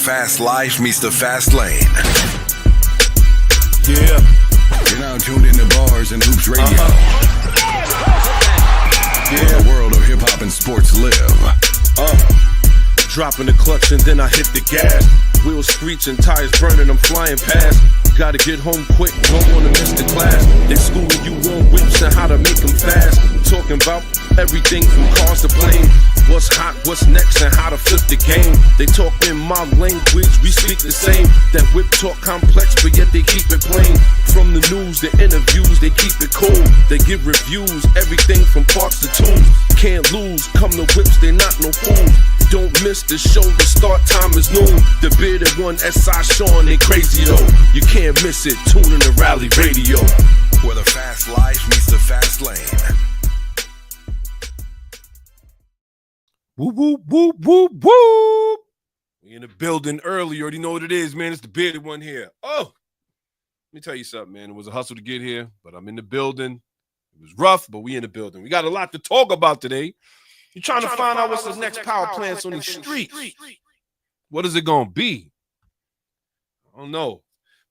fast life meets the fast lane. Yeah. You're now tuned into Bars and Hoops Radio. Yeah. The world of hip-hop and sports live. Dropping the clutch and then I hit the gas. Wheels screeching, tires burning, I'm flying past. Gotta get home quick, don't wanna miss the class. They schooling you on whips and how to make them fast. Talking about everything from cars to planes. What's hot, what's next, and how to flip the game. They talk in my language, we speak the same. That whip talk complex, but yet they keep it plain. From the news, the interviews, they keep it cool. They give reviews, everything from parts to tunes. Can't lose, come to whips, they not no fools. Don't miss the show, the start time is noon. The bearded one, S.I. Sean, they crazy though. You can't miss it, tune in the Rally Radio. Where the fast life meets the fast lane. Whoop, whoop, whoop, whoop, whoop. We in the building early. You already know what it is, man. It's the bearded one here. Oh, let me tell you something, man. It was a hustle to get here, but I'm in the building. It was rough, but we in the building. We got a lot to talk about today. You're trying to find out what's the next power plants on these streets. What is it going to be? I don't know.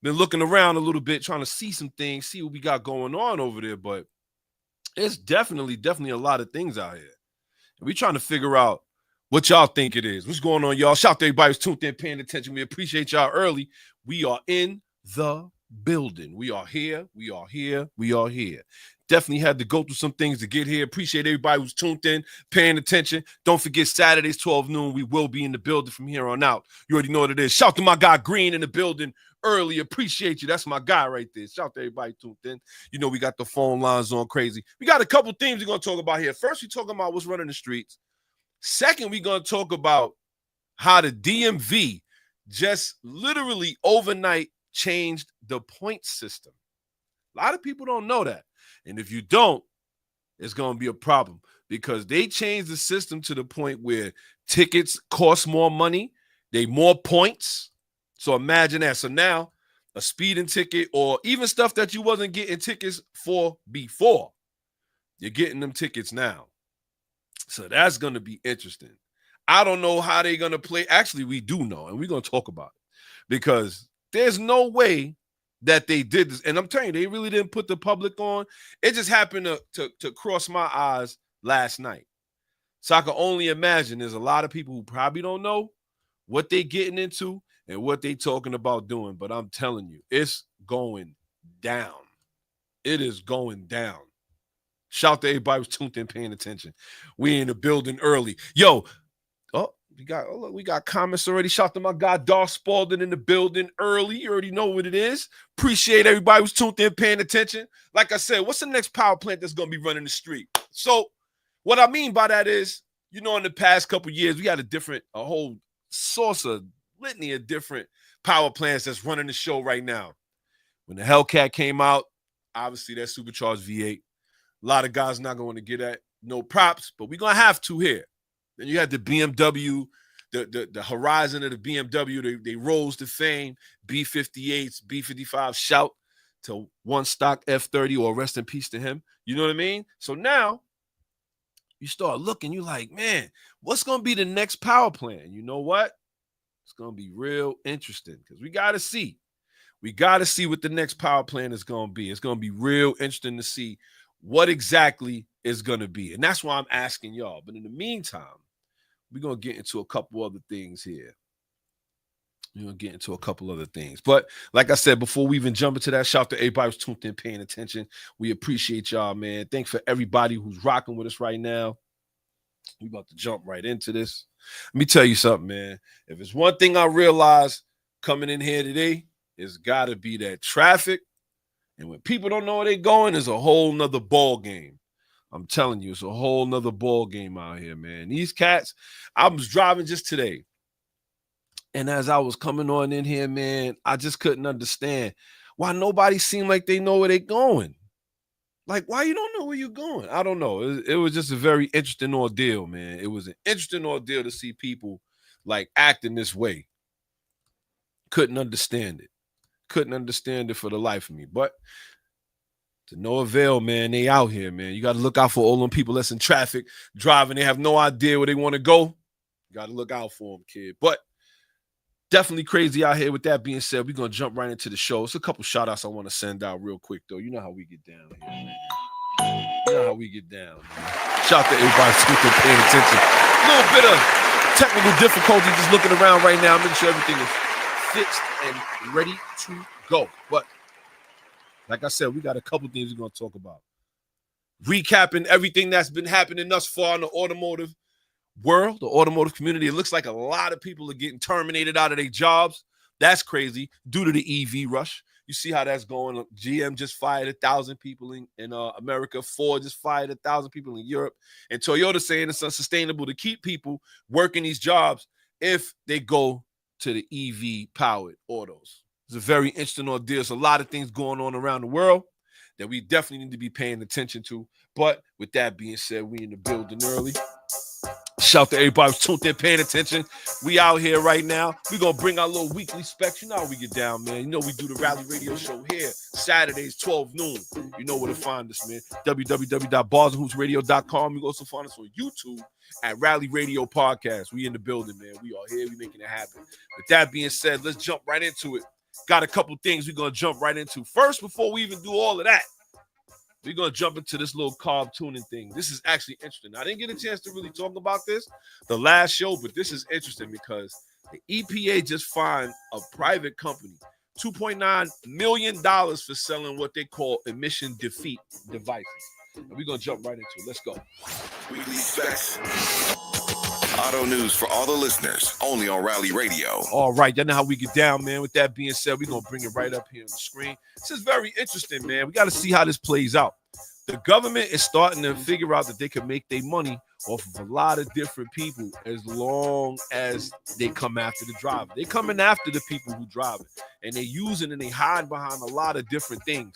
Been looking around a little bit, trying to see some things, see what we got going on over there, but it's definitely a lot of things out here. And we're trying to figure out what y'all think it is. What's going on, y'all? Shout out to everybody who's tuned in, paying attention. We appreciate y'all early. We are in the building. We are here. We are here. We are here. Definitely had to go through some things to get here. Appreciate everybody who's tuned in, paying attention. Don't forget Saturdays, 12 noon. We will be in the building from here on out. You already know what it is. Shout out to my guy Green in the building early. Appreciate you. That's my guy right there. Shout out to everybody tuned in. You know we got the phone lines on crazy. We got a couple things we're going to talk about here. First, we're talking about what's running the streets. Second, we're going to talk about how the DMV just literally overnight changed the point system. A lot of people don't know that. And if you don't, it's going to be a problem because they changed the system to the point where tickets cost more money. They more points. So imagine that. So now a speeding ticket or even stuff that you wasn't getting tickets for before, you're getting them tickets now. So that's going to be interesting. I don't know how they're going to play. Actually, we do know, and we're going to talk about it because there's no way that they did this. And I'm telling you, they really didn't put the public on. It just happened to cross my eyes last night. So I can only imagine there's a lot of people who probably don't know what they're getting into and what they're talking about doing. But I'm telling you, it's going down. It is going down. Shout out to everybody who's tuned in, paying attention. We in the building early. Yo, we got comments already. Shout out to my guy Darth Spalding in the building early. You already know what it is. Appreciate everybody who's tuned in, paying attention. Like I said, what's the next power plant that's going to be running the street? So what I mean by that is, you know, in the past couple of years, we had a whole source of litany of different power plants that's running the show right now. When the Hellcat came out, obviously that supercharged V8. A lot of guys not going to get that. No props, but we're going to have to here. Then you had the BMW, the horizon of the BMW. They rose to fame. B58s, B55. Shout to one stock F30 or rest in peace to him. You know what I mean? So now you start looking. You're like, man, what's going to be the next power plant? You know what? It's going to be real interesting because we got to see. We got to see what the next power plant is going to be. It's going to be real interesting to see what exactly is going to be. And that's why I'm asking y'all. But in the meantime, we're going to get into a couple other things here. We're going to get into a couple other things. But like I said, before we even jump into that, shout out to everybody who's tuned in, paying attention. We appreciate y'all, man. Thanks for everybody who's rocking with us right now. We're about to jump right into this. Let me tell you something, man. If it's one thing I realized coming in here today, it's got to be that traffic. And when people don't know where they're going, it's a whole nother ball game. I'm telling you, it's a whole nother ball game out here, man. These cats, I was driving just today. And as I was coming on in here, man, I just couldn't understand why nobody seemed like they know where they're going. Like, why you don't know where you're going? I don't know. It was just a very interesting ordeal, man. It was an interesting ordeal to see people, like, acting this way. Couldn't understand it. Couldn't understand it for the life of me. But to no avail, man. They out here, man. You got to look out for all them people that's in traffic, driving. They have no idea where they want to go. You got to look out for them, kid. But Definitely crazy out here. With that being said, we're going to jump right into the show. It's a couple shout outs I want to send out real quick, though. You know how we get down here, man. You know how we get down, man. Shout out to everybody who's paying attention. A little bit of technical difficulty just looking around right now, making sure everything is fixed and ready to go. But like I said, we got a couple things we're going to talk about. Recapping everything that's been happening thus far in the automotive world, the automotive community. It looks like a lot of people are getting terminated out of their jobs. That's crazy due to the EV rush. You see how that's going. GM just fired 1,000 people in America. Ford just fired 1,000 people in Europe. And Toyota saying it's unsustainable to keep people working these jobs if they go to the EV-powered autos. It's a very interesting ordeal. There's a lot of things going on around the world that we definitely need to be paying attention to. But with that being said, we in the building early. Shout to everybody who's tuned in, paying attention. We out here right now. We're going to bring our little weekly specs. You know how we get down, man. You know we do the Rally Radio Show here, Saturdays, 12 noon. You know where to find us, man. www.barsandhoopsradio.com. You can also find us on YouTube at Rally Radio Podcast. We in the building, man. We are here. We making it happen. With that being said, let's jump right into it. Got a couple things we're going to jump right into. First, before we even do all of that, we're going to jump into this little carb tuning thing. This is actually interesting. I didn't get a chance to really talk about this the last show, but this is interesting because the EPA just fined a private company $2.9 million for selling what they call emission defeat devices. And we're going to jump right into it. Let's go. Weekly Specs. Auto news for all the listeners, only on Rally Radio. All right, you know how we get down, man. With that being said, we're going to bring it right up here on the screen. This is very interesting, man. We got to see how this plays out. The government is starting to figure out that they can make their money off of a lot of different people as long as they come after the driver. They're coming after the people who drive it, and they're using and they hide behind a lot of different things.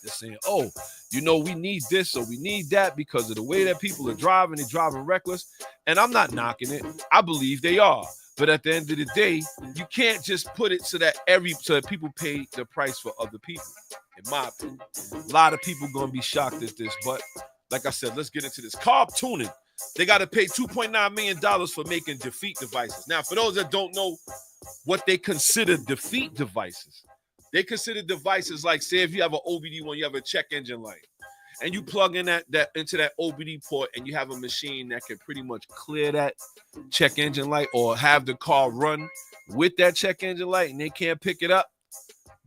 They're saying, oh, you know, we need this or we need that because of the way that people are driving. They're driving reckless. And I'm not knocking it. I believe they are. But at the end of the day, you can't just put it so that people pay the price for other people, in my opinion. A lot of people going to be shocked at this. But like I said, let's get into this. Carb tuning. They got to pay $2.9 million for making defeat devices. Now, for those that don't know what they consider defeat devices, they consider devices like, say, if you have an OBD1, you have a check engine light, and you plug in that into that OBD port, and you have a machine that can pretty much clear that check engine light or have the car run with that check engine light, and they can't pick it up.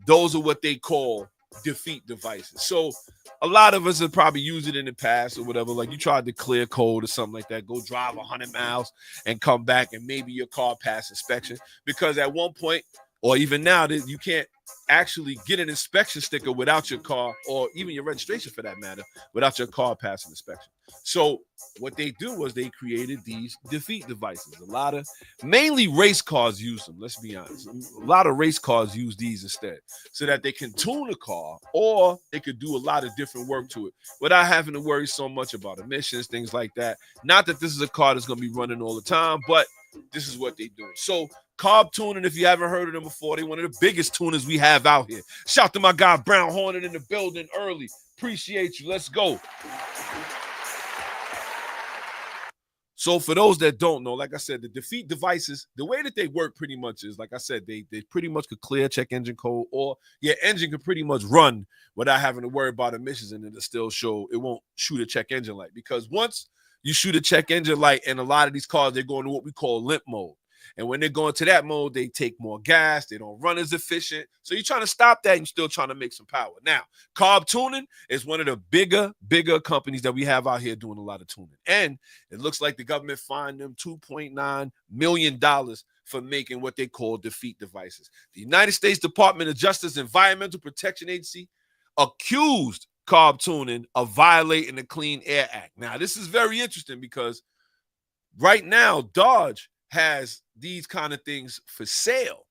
Those are what they call defeat devices. So a lot of us have probably used it in the past or whatever. Like you tried to clear code or something like that, go drive 100 miles and come back, and maybe your car passed inspection, because at one point, or even now, that you can't actually get an inspection sticker without your car, or even your registration for that matter, without your car passing inspection. So what they do was they created these defeat devices. Mainly race cars use them, let's be honest. A lot of race cars use these instead, so that they can tune a car, or they could do a lot of different work to it without having to worry so much about emissions, things like that. Not that this is a car that's going to be running all the time, but this is what they do. So carb tuning, if you haven't heard of them before, they're one of the biggest tuners we have out here. Shout to my guy Brown Hornet in the building early. Appreciate you. Let's go. So for those that don't know, like I said, the defeat devices, the way that they work pretty much is, like I said, they pretty much could clear check engine code, or your engine could pretty much run without having to worry about emissions, and it'll still show, it won't shoot a check engine light. Because once you shoot a check engine light, and a lot of these cars, they're going to what we call limp mode. And when they're going to that mode, they take more gas. They don't run as efficient. So you're trying to stop that, and you're still trying to make some power. Now, Carb Tuning is one of the bigger companies that we have out here doing a lot of tuning. And it looks like the government fined them $2.9 million for making what they call defeat devices. The United States Department of Justice Environmental Protection Agency accused Carb Tuning of violating the Clean Air Act. Now, this is very interesting because right now, Dodge has these kind of things for sale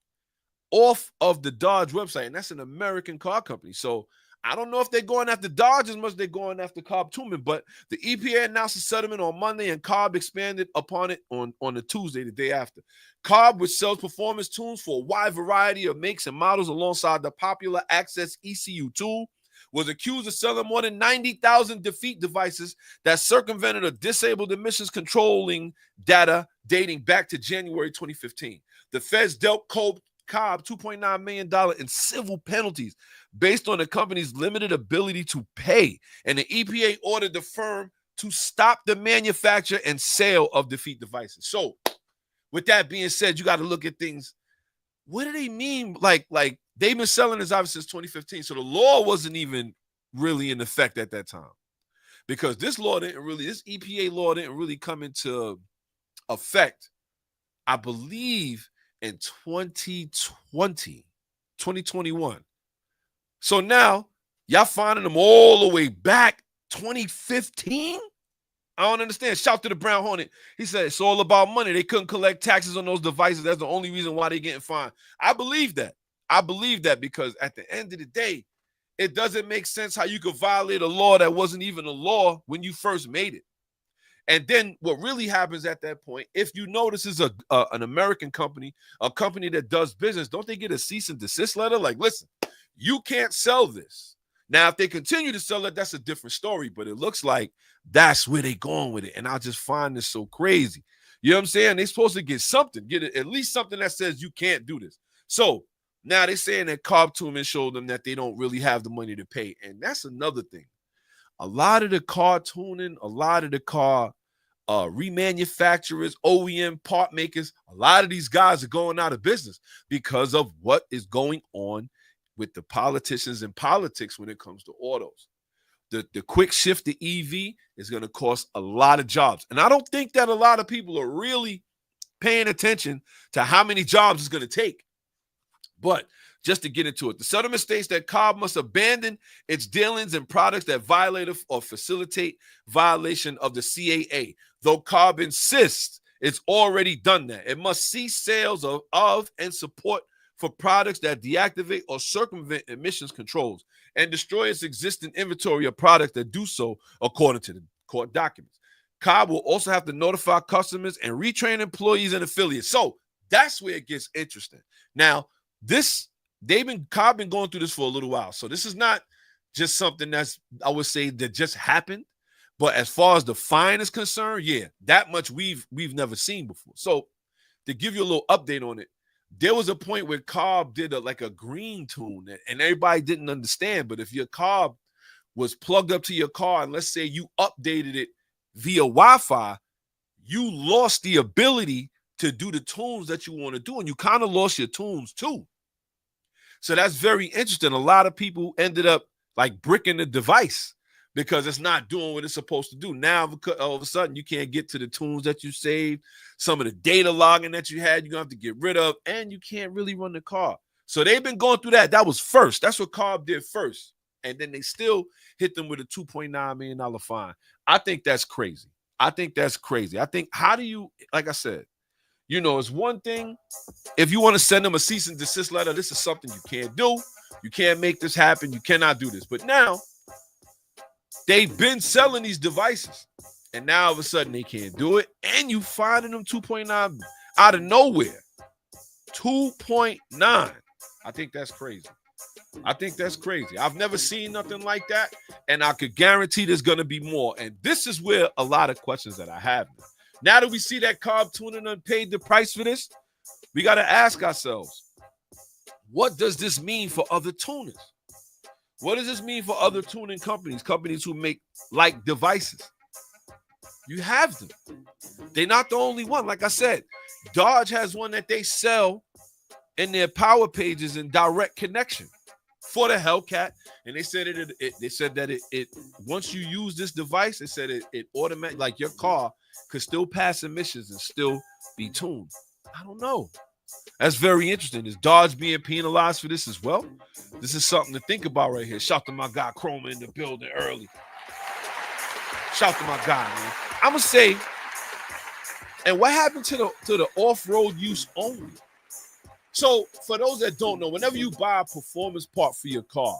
off of the Dodge website, and that's an American car company. So I don't know if they're going after Dodge as much as they're going after Carb Tuning, but the EPA announced a settlement on Monday, and Carb expanded upon it on the Tuesday, the day after. Carb, which sells performance tunes for a wide variety of makes and models alongside the popular Access ECU tool, was accused of selling more than 90,000 defeat devices that circumvented or disabled emissions controlling data dating back to January 2015. The feds dealt Cobb $2.9 million in civil penalties based on the company's limited ability to pay. And the EPA ordered the firm to stop the manufacture and sale of defeat devices. So, with that being said, you got to look at things. What do they mean? Like they've been selling this obviously since 2015. So the law wasn't even really in effect at that time. Because this EPA law didn't really come into effect, I believe, in 2021. So now, y'all finding them all the way back 2015? I don't understand. Shout to the Brown Hornet. He said it's all about money. They couldn't collect taxes on those devices. That's the only reason why they're getting fined. I believe that. Because at the end of the day, it doesn't make sense how you could violate a law that wasn't even a law when you first made it. And then what really happens at that point, if you know this is an American company, a company that does business, don't they get a cease and desist letter? Like, listen, you can't sell this. Now, if they continue to sell it, that's a different story. But it looks like that's where they're going with it. And I just find this so crazy. You know what I'm saying? They're supposed to get something, at least something that says you can't do this. So now they're saying that Cobb Tuneman showed them that they don't really have the money to pay. And that's another thing. A lot of the car tuning, a lot of the car remanufacturers, OEM part makers, a lot of these guys are going out of business because of what is going on with the politicians and politics when it comes to autos. The quick shift to EV is going to cost a lot of jobs. And I don't think that a lot of people are really paying attention to how many jobs it's going to take. But just to get into it, the settlement states that Cobb must abandon its dealings in products that violate or facilitate violation of the CAA, though Cobb insists it's already done that. It must cease sales of and support for products that deactivate or circumvent emissions controls and destroy its existing inventory of products that do so according to the court documents. Cobb will also have to notify customers and retrain employees and affiliates. So that's where it gets interesting. Now, Cobb been going through this for a little while. So this is not just something that's, I would say, that just happened. But as far as the fine is concerned, yeah, that much we've never seen before. So to give you a little update on it, there was a point where Cobb did a green tune and everybody didn't understand. But if your Cobb was plugged up to your car and let's say you updated it via Wi-Fi, you lost the ability to do the tunes that you want to do. And you kind of lost your tunes too. So that's very interesting. A lot of people ended up like bricking the device because it's not doing what it's supposed to do. Now, all of a sudden, you can't get to the tunes that you saved. Some of the data logging that you had, you're going to have to get rid of, and you can't really run the car. So they've been going through that. That was first. That's what Cobb did first. And then they still hit them with a $2.9 million fine. I think that's crazy. I think, how do you, like I said, you know, it's one thing if you want to send them a cease and desist letter, this is something you can't do. You can't make this happen. You cannot do this. But now they've been selling these devices and now all of a sudden they can't do it. And you finding them 2.9 out of nowhere. 2.9. I think that's crazy. I've never seen nothing like that. And I could guarantee there's going to be more. And this is where a lot of questions that I have. Now that we see that Cobb Tuning paid the price for this, we got to ask ourselves, what does this mean for other tuners? What does this mean for other tuning companies who make like devices? You have them. They're not the only one. Like I said, Dodge has one that they sell in their power pages in direct connection for the Hellcat. And they said it once you use this device, they said it automatically, like your car could still pass emissions and still be tuned. I don't know. That's very interesting. Is Dodge being penalized for this as well? This is something to think about right here. Shout to my guy Chroma in the building early. Shout to my guy, man. I'm gonna say, and what happened to the off-road use only? So for those that don't know, whenever you buy a performance part for your car,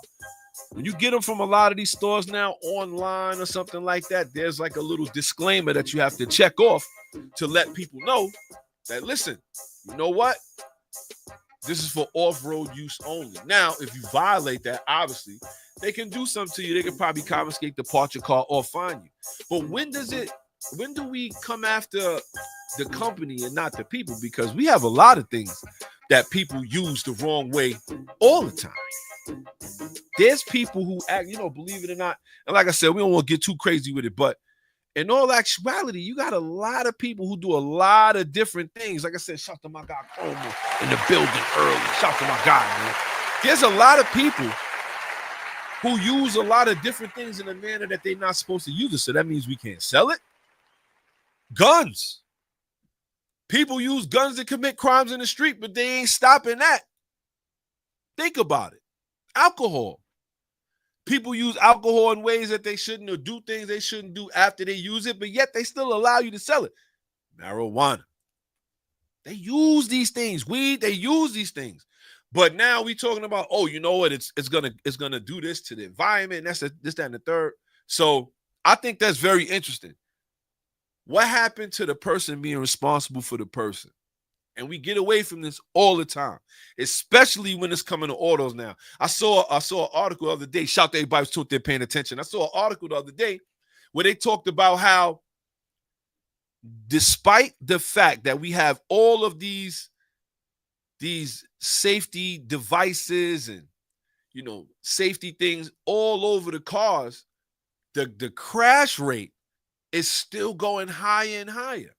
when you get them from a lot of these stores now online or something like that, there's like a little disclaimer that you have to check off to let people know that, listen, you know what? This is for off-road use only. Now, if you violate that, obviously, they can do something to you. They can probably confiscate the part of your car or fine you. But when does it When do we come after the company and not the people? Because we have a lot of things that people use the wrong way all the time. There's people who act, believe it or not, and like I said, we don't want to get too crazy with it, but in all actuality, you got a lot of people who do a lot of different things. Like I said, shout to my guy Como in the building early. Shout to my guy, man. There's a lot of people who use a lot of different things in a manner that they're not supposed to use it. So that means we can't sell it. Guns. People use guns to commit crimes in the street, but they ain't stopping that. Think about it. Alcohol. People use alcohol in ways that they shouldn't, or do things they shouldn't do after they use it, but yet they still allow you to sell it. Marijuana. They use these things. Weed, they use these things. But now we talking about, oh, you know what? It's gonna do this to the environment. And that's this, that, and the third. So I think that's very interesting. What happened to the person being responsible for the person? And we get away from this all the time, especially when it's coming to autos now. I saw an article the other day. Shout out to everybody who's there paying attention. I saw an article the other day where they talked about how, despite the fact that we have all of these safety devices and safety things all over the cars, the crash rate is still going higher and higher.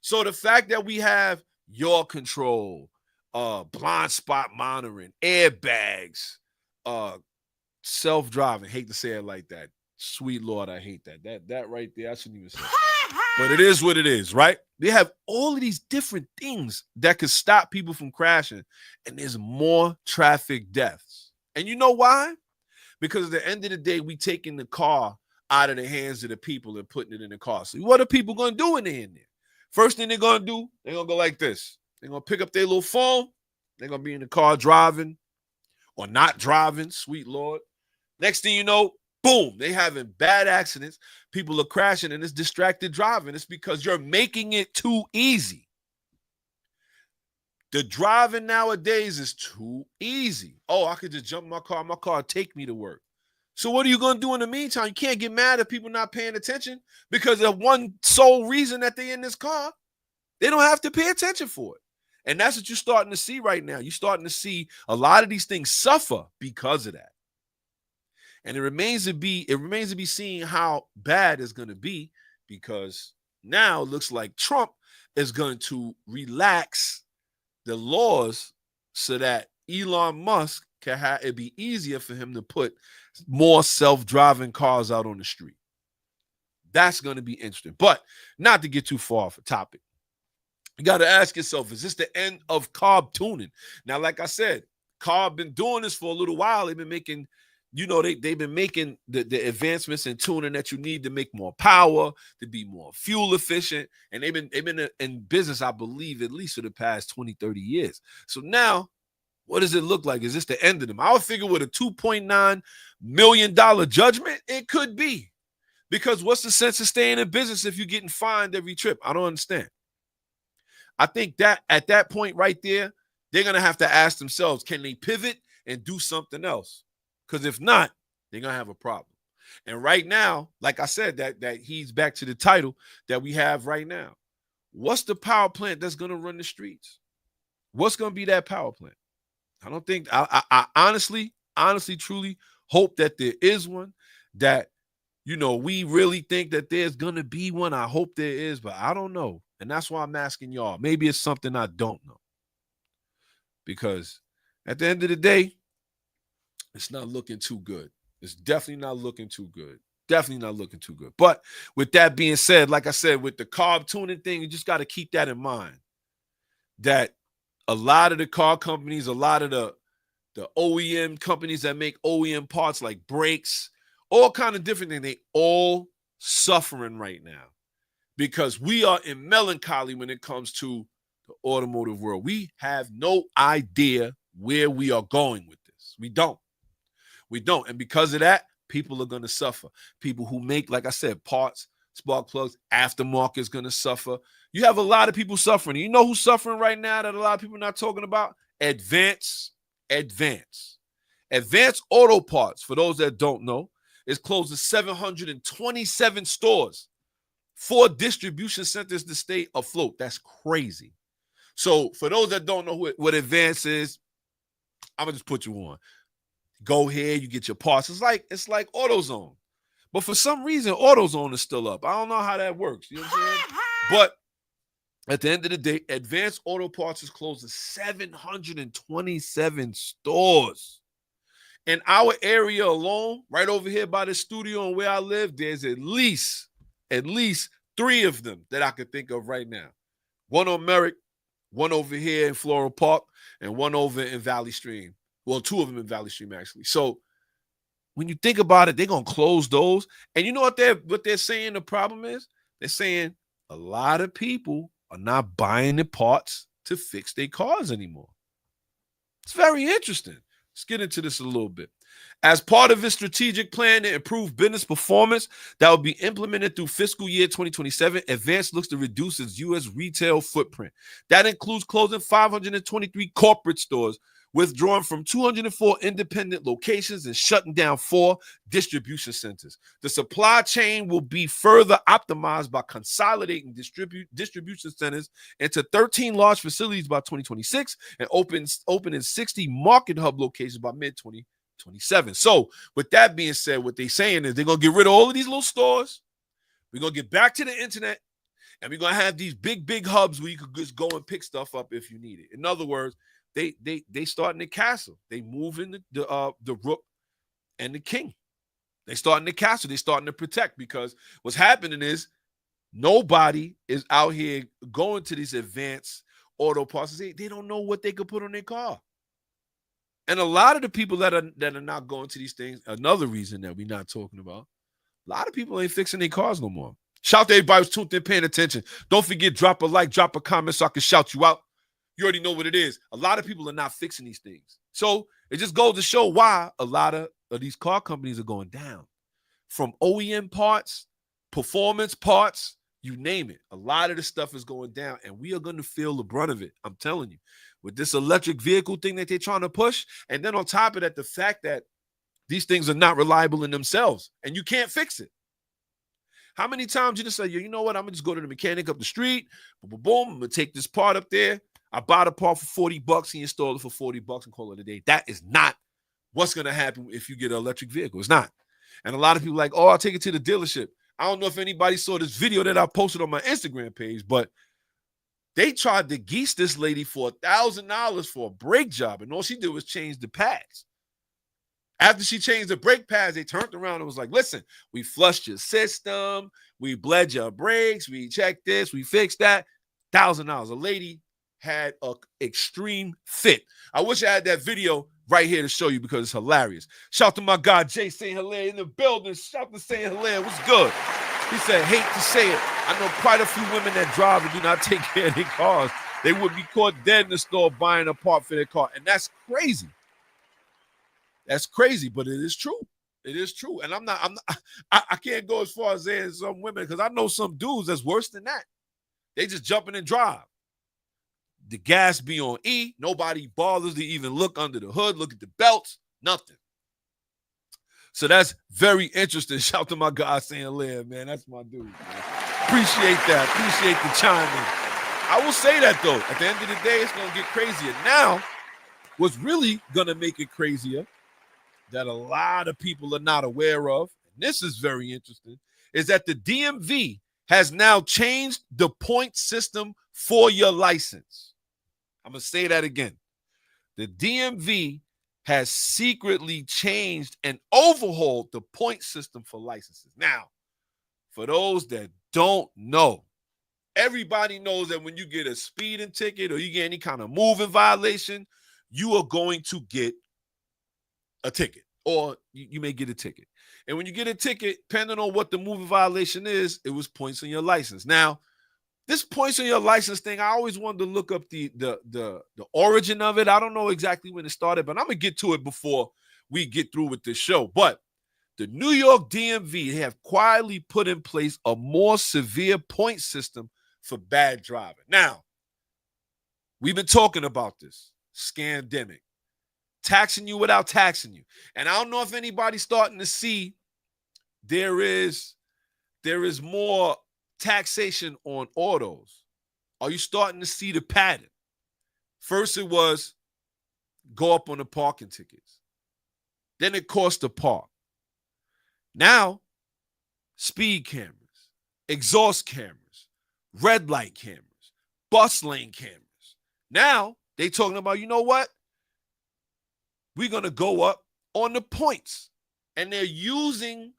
So the fact that we have yaw control, blind spot monitoring, airbags, self-driving, hate to say it like that. Sweet Lord, I hate that. That right there, I shouldn't even say it. But it is what it is, right? They have all of these different things that could stop people from crashing, and there's more traffic deaths. And you know why? Because at the end of the day, we taking the car out of the hands of the people and putting it in the car. So what are people going to do when they're in there? First thing they're going to do, they're going to go like this. They're going to pick up their little phone. They're going to be in the car driving or not driving, sweet Lord. Next thing you know, boom, they having bad accidents. People are crashing, and it's distracted driving. It's because you're making it too easy. The driving nowadays is too easy. Oh, I could just jump in my car take me to work. So what are you going to do in the meantime? You can't get mad at people not paying attention because of one sole reason that they're in this car. They don't have to pay attention for it. And that's what you're starting to see right now. You're starting to see a lot of these things suffer because of that. And it remains to be seen how bad it's going to be, because now it looks like Trump is going to relax the laws so that Elon Musk can have it be easier for him to put more self-driving cars out on the street. That's going to be interesting. But not to get too far off the topic, you got to ask yourself, is this the end of carb tuning? Now, like I said, carb been doing this for a little while. They've been making, they've been making the advancements in tuning that you need to make more power, to be more fuel efficient. And they've been in business, I believe, at least for the past 20, 30 years. So now, what does it look like? Is this the end of them? I would figure with a $2.9 million judgment, it could be. Because what's the sense of staying in business if you're getting fined every trip? I don't understand. I think that at that point right there, they're going to have to ask themselves, can they pivot and do something else? Because if not, they're going to have a problem. And right now, like I said, that he's back to the title that we have right now. What's the power plant that's going to run the streets? What's going to be that power plant? I don't think, I honestly, truly hope that there is one, that, we really think that there's going to be one. I hope there is, but I don't know. And that's why I'm asking y'all. Maybe it's something I don't know. Because at the end of the day, it's not looking too good. It's definitely not looking too good. Definitely not looking too good. But with that being said, like I said, with the carb tuning thing, you just got to keep that in mind. That a lot of the car companies, a lot of the OEM companies that make OEM parts like brakes, all kind of different things, they all suffering right now because we are in melancholy when it comes to the automotive world. We have no idea where we are going with this. We don't. And because of that, people are going to suffer. People who make, like I said, parts, spark plugs, aftermarket is going to suffer. You have a lot of people suffering. You know who's suffering right now that a lot of people are not talking about? Advance Auto Parts, for those that don't know, is closing 727 stores for distribution centers to stay afloat. That's crazy. So for those that don't know what Advance is, I'm gonna just put you on. Go here, you get your parts. It's like AutoZone. But for some reason, AutoZone is still up. I don't know how that works. You know what I'm saying? But at the end of the day, Advanced Auto Parts is closing 727 stores. In our area alone, right over here by the studio and where I live, there's at least 3 of them that I could think of right now. One on Merrick, one over here in Floral Park, and one over in Valley Stream. Well, 2 of them in Valley Stream, actually. So when you think about it, they're going to close those. And you know what they're saying the problem is? They're saying a lot of people are not buying the parts to fix their cars anymore. It's very interesting. Let's get into this a little bit. As part of its strategic plan to improve business performance that will be implemented through fiscal year 2027, Advance looks to reduce its U.S. retail footprint. That includes closing 523 corporate stores, withdrawing from 204 independent locations, and shutting down 4 distribution centers. The supply chain will be further optimized by consolidating distribution centers into 13 large facilities by 2026 and opening 60 market hub locations by mid-2027. So with that being said, what they're saying is they're going to get rid of all of these little stores. We're going to get back to the internet, and we're going to have these big hubs where you could just go and pick stuff up if you need it. In other words, they starting the castle. They moving the rook and the king. They starting the castle. They starting to protect, because what's happening is nobody is out here going to these Advanced Auto Parts. They don't know what they could put on their car. And a lot of the people that are not going to these things, another reason that we're not talking about, a lot of people ain't fixing their cars no more. Shout out to everybody who's tuned in, paying attention. Don't forget, drop a like, drop a comment so I can shout you out. You already know what it is. A lot of people are not fixing these things. So it just goes to show why a lot of these car companies are going down. From OEM parts, performance parts, you name it. A lot of the stuff is going down, and we are going to feel the brunt of it. I'm telling you. With this electric vehicle thing that they're trying to push, and then on top of that, the fact that these things are not reliable in themselves, and you can't fix it. How many times you just say, you know what, I'm going to just go to the mechanic up the street, boom, I'm going to take this part up there. I bought a part for $40, he installed it for $40 and call it a day. That is not what's going to happen if you get an electric vehicle. It's not. And a lot of people are like, oh, I'll take it to the dealership. I don't know if anybody saw this video that I posted on my Instagram page, but they tried to geese this lady for $1,000 for a brake job, and all she did was change the pads. After she changed the brake pads, they turned around and was like, listen, we flushed your system, we bled your brakes, we checked this, we fixed that. $1,000. A lady had an extreme fit. I wish I had that video right here to show you, because it's hilarious. Shout out to my guy, Jay St. Hilaire in the building. Shout out to St. Hilaire. What's good? He said, hate to say it, I know quite a few women that drive and do not take care of their cars. They would be caught dead in the store buying a part for their car. And that's crazy. That's crazy, but it is true. It is true. And I can't go as far as saying some women, because I know some dudes that's worse than that. They just jump in and drive. The gas be on E. Nobody bothers to even look under the hood, look at the belts, nothing. So that's very interesting. Shout out to my guy, St. Hilaire, man. That's my dude, man. Appreciate that. Appreciate the chime in. I will say that, though. At the end of the day, it's going to get crazier. Now, what's really going to make it crazier that a lot of people are not aware of, and this is very interesting, is that the DMV has now changed the point system for your license. I'm going to say that again. The DMV has secretly changed and overhauled the point system for licenses. Now, for those that don't know, everybody knows that when you get a speeding ticket or you get any kind of moving violation, you are going to get a ticket, or you may get a ticket. And when you get a ticket, depending on what the moving violation is, it was points on your license. Now, this points on your license thing, I always wanted to look up the origin of it. I don't know exactly when it started, but I'm going to get to it before we get through with this show. But the New York DMV have quietly put in place a more severe point system for bad driving. Now, we've been talking about this scandemic, taxing you without taxing you. And I don't know if anybody's starting to see there is more taxation on autos, are you starting to see the pattern? First, it was go up on the parking tickets. Then it cost to park. Now, speed cameras, exhaust cameras, red light cameras, bus lane cameras. Now, they talking about, you know what? We're going to go up on the points. And they're using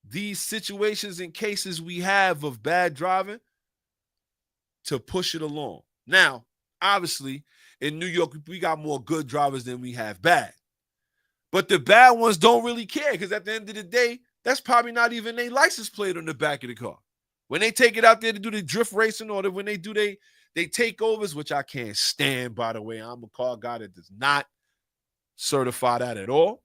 these situations and cases we have of bad driving to push it along. Now, obviously, in New York, we got more good drivers than we have bad. But the bad ones don't really care because at the end of the day, that's probably not even their license plate on the back of the car. When they take it out there to do the drift racing or when they do they takeovers, which I can't stand, by the way. I'm a car guy that does not certify that at all.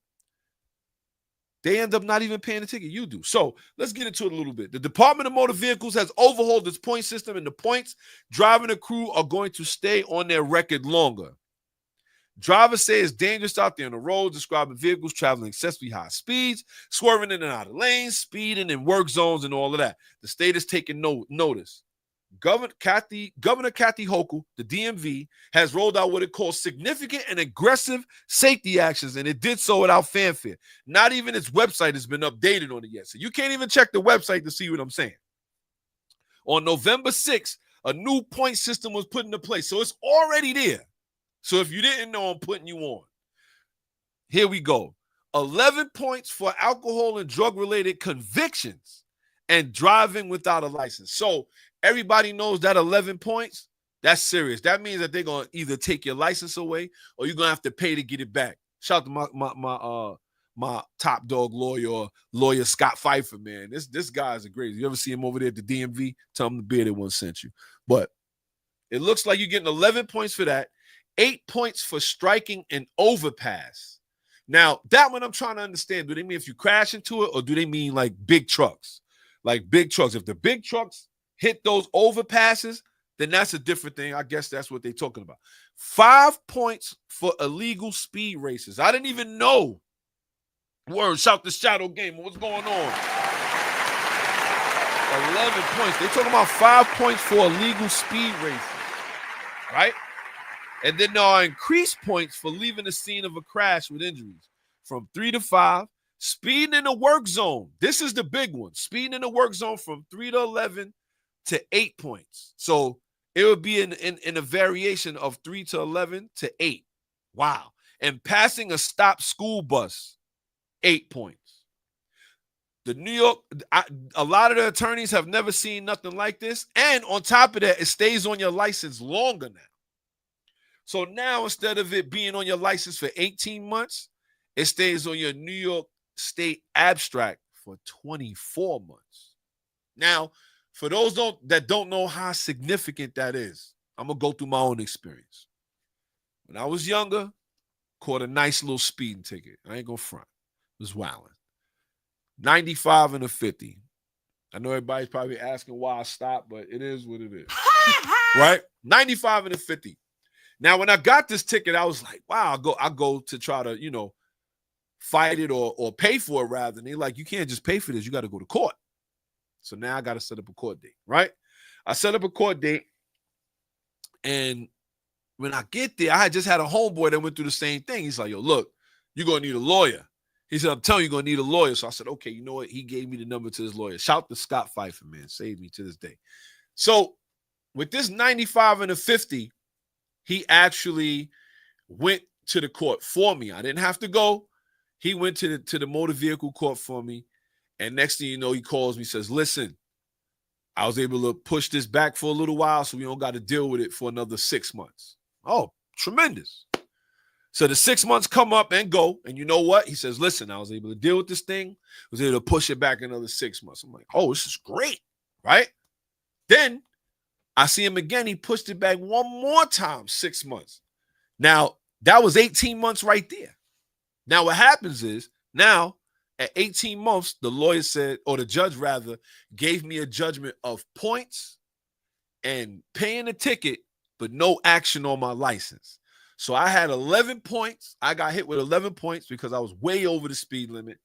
They end up not even paying the ticket. You do. So let's get into it a little bit. The Department of Motor Vehicles has overhauled its point system, and the points driving the crew are going to stay on their record longer. Drivers say it's dangerous out there on the road, describing vehicles traveling excessively high speeds, swerving in and out of lanes, speeding in work zones, and all of that. The state is taking notice. Governor Kathy Hochul, the DMV, has rolled out what it calls significant and aggressive safety actions, and it did so without fanfare. Not even its website has been updated on it yet, so you can't even check the website to see what I'm saying. On November 6th, a new point system was put into place, so it's already there. So if you didn't know, I'm putting you on. Here we go. 11 points for alcohol and drug-related convictions and driving without a license. So everybody knows that 11 points, that's serious. That means that they're going to either take your license away or you're going to have to pay to get it back. Shout out to my top dog lawyer Scott Pfeiffer, man. This guy is a great. You ever see him over there at the DMV? Tell him the bearded one sent you. But it looks like you're getting 11 points for that, 8 points for striking an overpass. Now, that one I'm trying to understand. Do they mean if you crash into it or do they mean like big trucks? Like big trucks. If the big trucks hit those overpasses, then that's a different thing. I guess that's what they're talking about. 5 points for illegal speed races. I didn't even know. Word, shout the shadow game. What's going on? 11 points. They're talking about 5 points for illegal speed races, right? And then there are increased points for leaving the scene of a crash with injuries from 3 to 5. Speeding in the work zone. This is the big one. Speeding in the work zone from 3 to 11 to 8 points. So it would be in a variation of 3 to 11 to 8. Wow. And passing a stopped school bus, 8 points. The New York, a lot of the attorneys have never seen nothing like this. And on top of that, it stays on your license longer now. So now instead of it being on your license for 18 months, it stays on your New York State abstract for 24 months. Now, for those that don't know how significant that is, I'm going to go through my own experience. When I was younger, caught a nice little speeding ticket. I ain't going to front. It was wilding. 95 and a 50. I know everybody's probably asking why I stopped, but it is what it is. Right? 95 and a 50. Now, when I got this ticket, I was like, wow, I go to try to, fight it or pay for it rather. And they're like, you can't just pay for this. You got to go to court. So now I got to set up a court date, right? I set up a court date. And when I get there, I had just had a homeboy that went through the same thing. He's like, yo, look, you're going to need a lawyer. He said, I'm telling you, you're going to need a lawyer. So I said, okay, you know what? He gave me the number to his lawyer. Shout to Scott Pfeiffer, man. Saved me to this day. So with this 95 and a 50, he actually went to the court for me. I didn't have to go. He went to the motor vehicle court for me. And next thing you know, he calls me, says, listen, I was able to push this back for a little while so we don't got to deal with it for another 6 months. Oh, tremendous. So the 6 months come up and go. And you know what? He says, listen, I was able to deal with this thing. I was able to push it back another 6 months. I'm like, oh, this is great, right? Then I see him again. He pushed it back one more time, 6 months. Now, that was 18 months right there. Now, what happens is now at 18 months, the lawyer said, or the judge rather, gave me a judgment of points and paying the ticket, but no action on my license. So I had 11 points. I got hit with 11 points because I was way over the speed limit.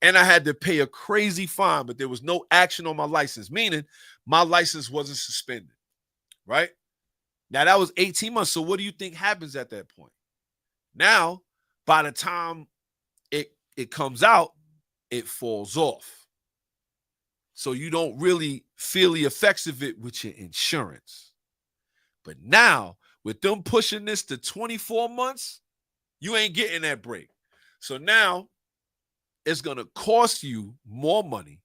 And I had to pay a crazy fine, but there was no action on my license, meaning my license wasn't suspended, right? Now, that was 18 months. So what do you think happens at that point? Now, by the time it comes out, it falls off. So you don't really feel the effects of it with your insurance. But now, with them pushing this to 24 months, you ain't getting that break. So now, it's going to cost you more money.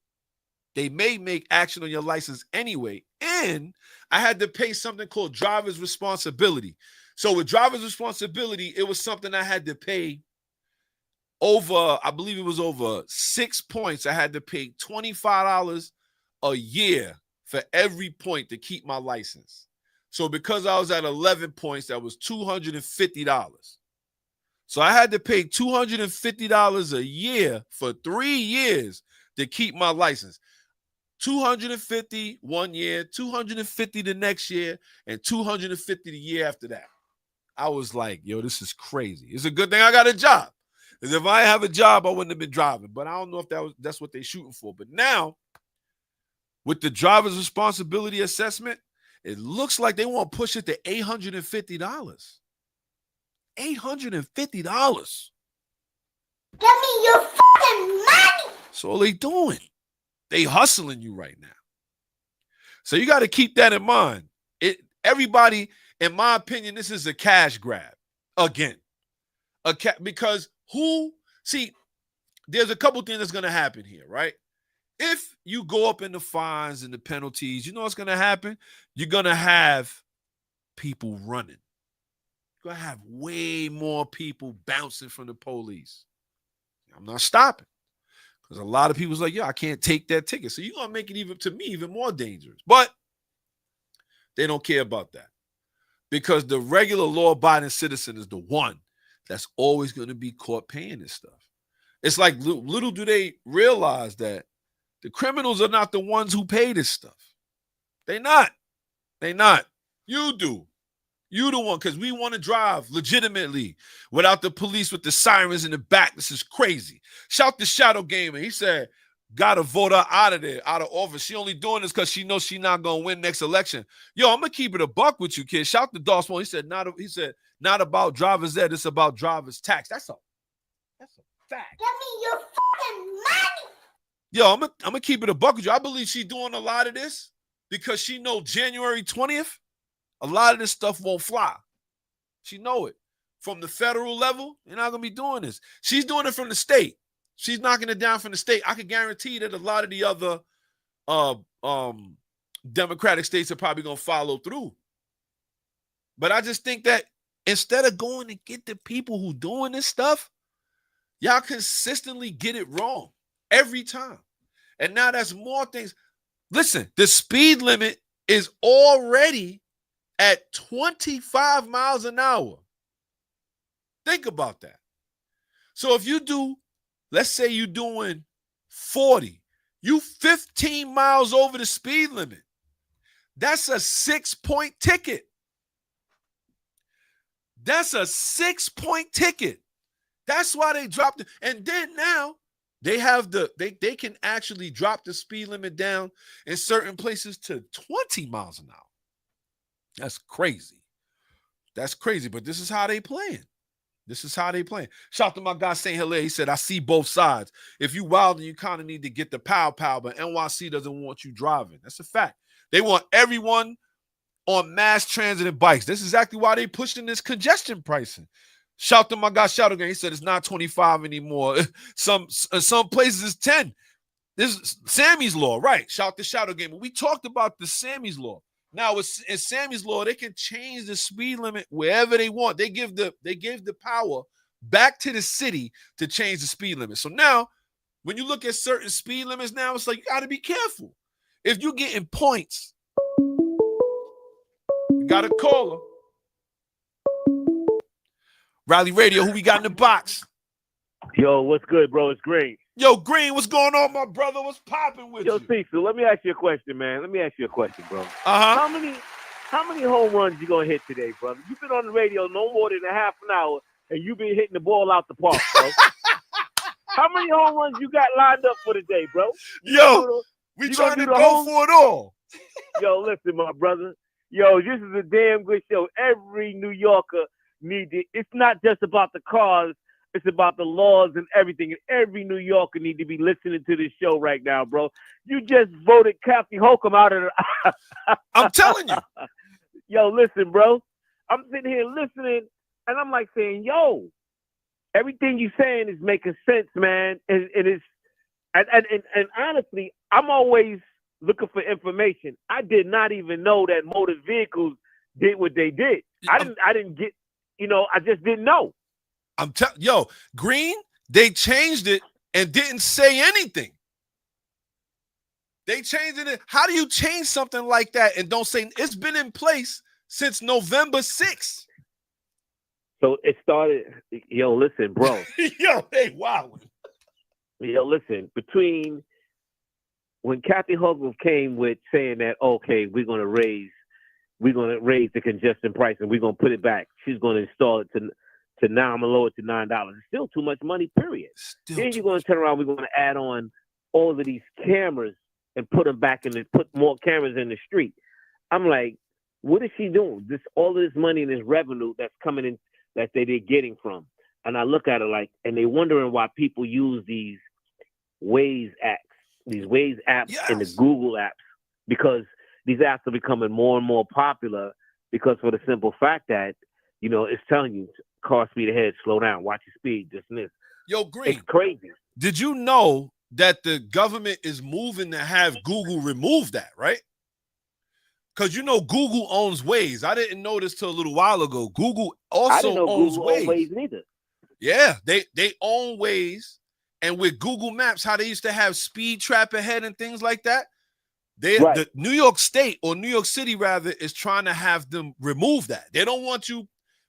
They may make action on your license anyway. And I had to pay something called driver's responsibility. So with driver's responsibility, it was something I had to pay over, I believe it was over 6 points. I had to pay $25 a year for every point to keep my license. So because I was at 11 points, that was $250. So I had to pay $250 a year for 3 years to keep my license. $250 one year, $250 the next year, and $250 the year after that. I was like, yo, this is crazy. It's a good thing I got a job. Because if I have a job, I wouldn't have been driving. But I don't know if that's what they're shooting for. But now, with the driver's responsibility assessment, it looks like they want to push it to $850. $850. Give me your fucking money. So all they doing. They hustling you right now. So you got to keep that in mind. Everybody, in my opinion, this is a cash grab. Again. Because there's a couple things that's going to happen here, right? If you go up in the fines and the penalties, you know what's going to happen? You're going to have people running. You're going to have way more people bouncing from the police. I'm not stopping. Because a lot of people's like, I can't take that ticket. So you're going to make it even more dangerous. But they don't care about that. Because the regular law-abiding citizen is the one that's always going to be caught paying this stuff. It's like little do they realize that the criminals are not the ones who pay this stuff. They not. You do. You the one, because we want to drive legitimately without the police with the sirens in the back. This is crazy. Shout to Shadow Gamer. He said, got to vote her out of there, out of office. She only doing this because she knows she's not going to win next election. Yo, I'm going to keep it a buck with you, kid. Shout to Dawson. He said, not about driver's ed. It's about driver's tax. That's a fact. Give me your fucking money. Yo, I'm gonna keep it a buck with you. I believe she's doing a lot of this because she know January 20th, a lot of this stuff won't fly. She know it. From the federal level, you're not gonna be doing this. She's doing it from the state. She's knocking it down from the state. I can guarantee that a lot of the other Democratic states are probably gonna follow through. But I just think that instead of going to get the people who doing this stuff, y'all consistently get it wrong every time. And now that's more things. Listen, the speed limit is already at 25 miles an hour. Think about that. So if you do, let's say you're doing 40, you 15 miles over the speed limit. That's a 6-point ticket. That's a 6-point ticket. That's why they dropped it. And then now they have they can actually drop the speed limit down in certain places to 20 miles an hour. That's crazy. That's crazy. But this is how they playing. Shout out to my guy St. Hilaire. He said, I see both sides. If you wild, you kind of need to get the pow, but NYC doesn't want you driving. That's a fact. They want everyone on mass transit and bikes. This is exactly why they pushing this congestion pricing. Shout to my guy Shadow again. He said it's not 25 anymore. Some places it's 10. This is Sammy's Law, right? Shout to Shadow Game. We talked about the Sammy's Law. Now, in Sammy's Law, they can change the speed limit wherever they want. They gave the power back to the city to change the speed limit. So now, when you look at certain speed limits now, it's like you got to be careful. If you're getting points, you got to call her. Rally Radio, who we got in the box? Yo, what's good, bro? It's Green. Yo, Green, what's going on, my brother? What's popping with Yo, you? Cecil, let me ask you a question, man. Bro. Uh-huh. How many home runs you gonna hit today, brother? You've been on the radio no more than a half an hour, and you've been hitting the ball out the park, bro. How many home runs you got lined up for today, bro? Yo, we you trying gonna to do the go whole- for it all. Yo, listen, my brother. Yo, this is a damn good show. Every New Yorker needs it. It's not just about the cars. It's about the laws and everything. And every New Yorker need to be listening to this show right now, bro. You just voted Kathy Holcomb out of the... I'm telling you. Yo, listen, bro. I'm sitting here listening, and I'm like saying, yo, everything you saying is making sense, man. And it's... And honestly, I'm always looking for information. I did not even know that motor vehicles did what they did. I didn't get, I just didn't know. I'm telling yo, Green, they changed it and didn't say anything. They changed it. How do you change something like that and don't say it's been in place since November 6th? So it started, yo, listen, bro. Yo, hey, wow. Yo, listen, between when Kathy Hochul came with saying that, okay, we're gonna raise the congestion price and we're gonna put it back. She's gonna install it to now. I'm gonna lower it to $9. It's still too much money, period. Then you're gonna turn around, we're gonna add on all of these cameras and put them back put more cameras in the street. I'm like, what is she doing? All of this money and this revenue that's coming in that they're getting from. And I look at it like, and they're wondering why people use these Waze apps Yes. and the Google apps, because these apps are becoming more and more popular because for the simple fact that, it's telling you car speed ahead, slow down, watch your speed, this and this. Yo, Green, It's crazy. did you know that the government is moving to have Google remove that, right? Because Google owns Waze. I didn't know this till a little while ago. Google also I didn't know owns Google owned Waze. Waze neither. Yeah, they own Waze. And with Google Maps, how they used to have speed trap ahead and things like that, Right. the New York State, or New York City rather, is trying to have them remove that. They don't want you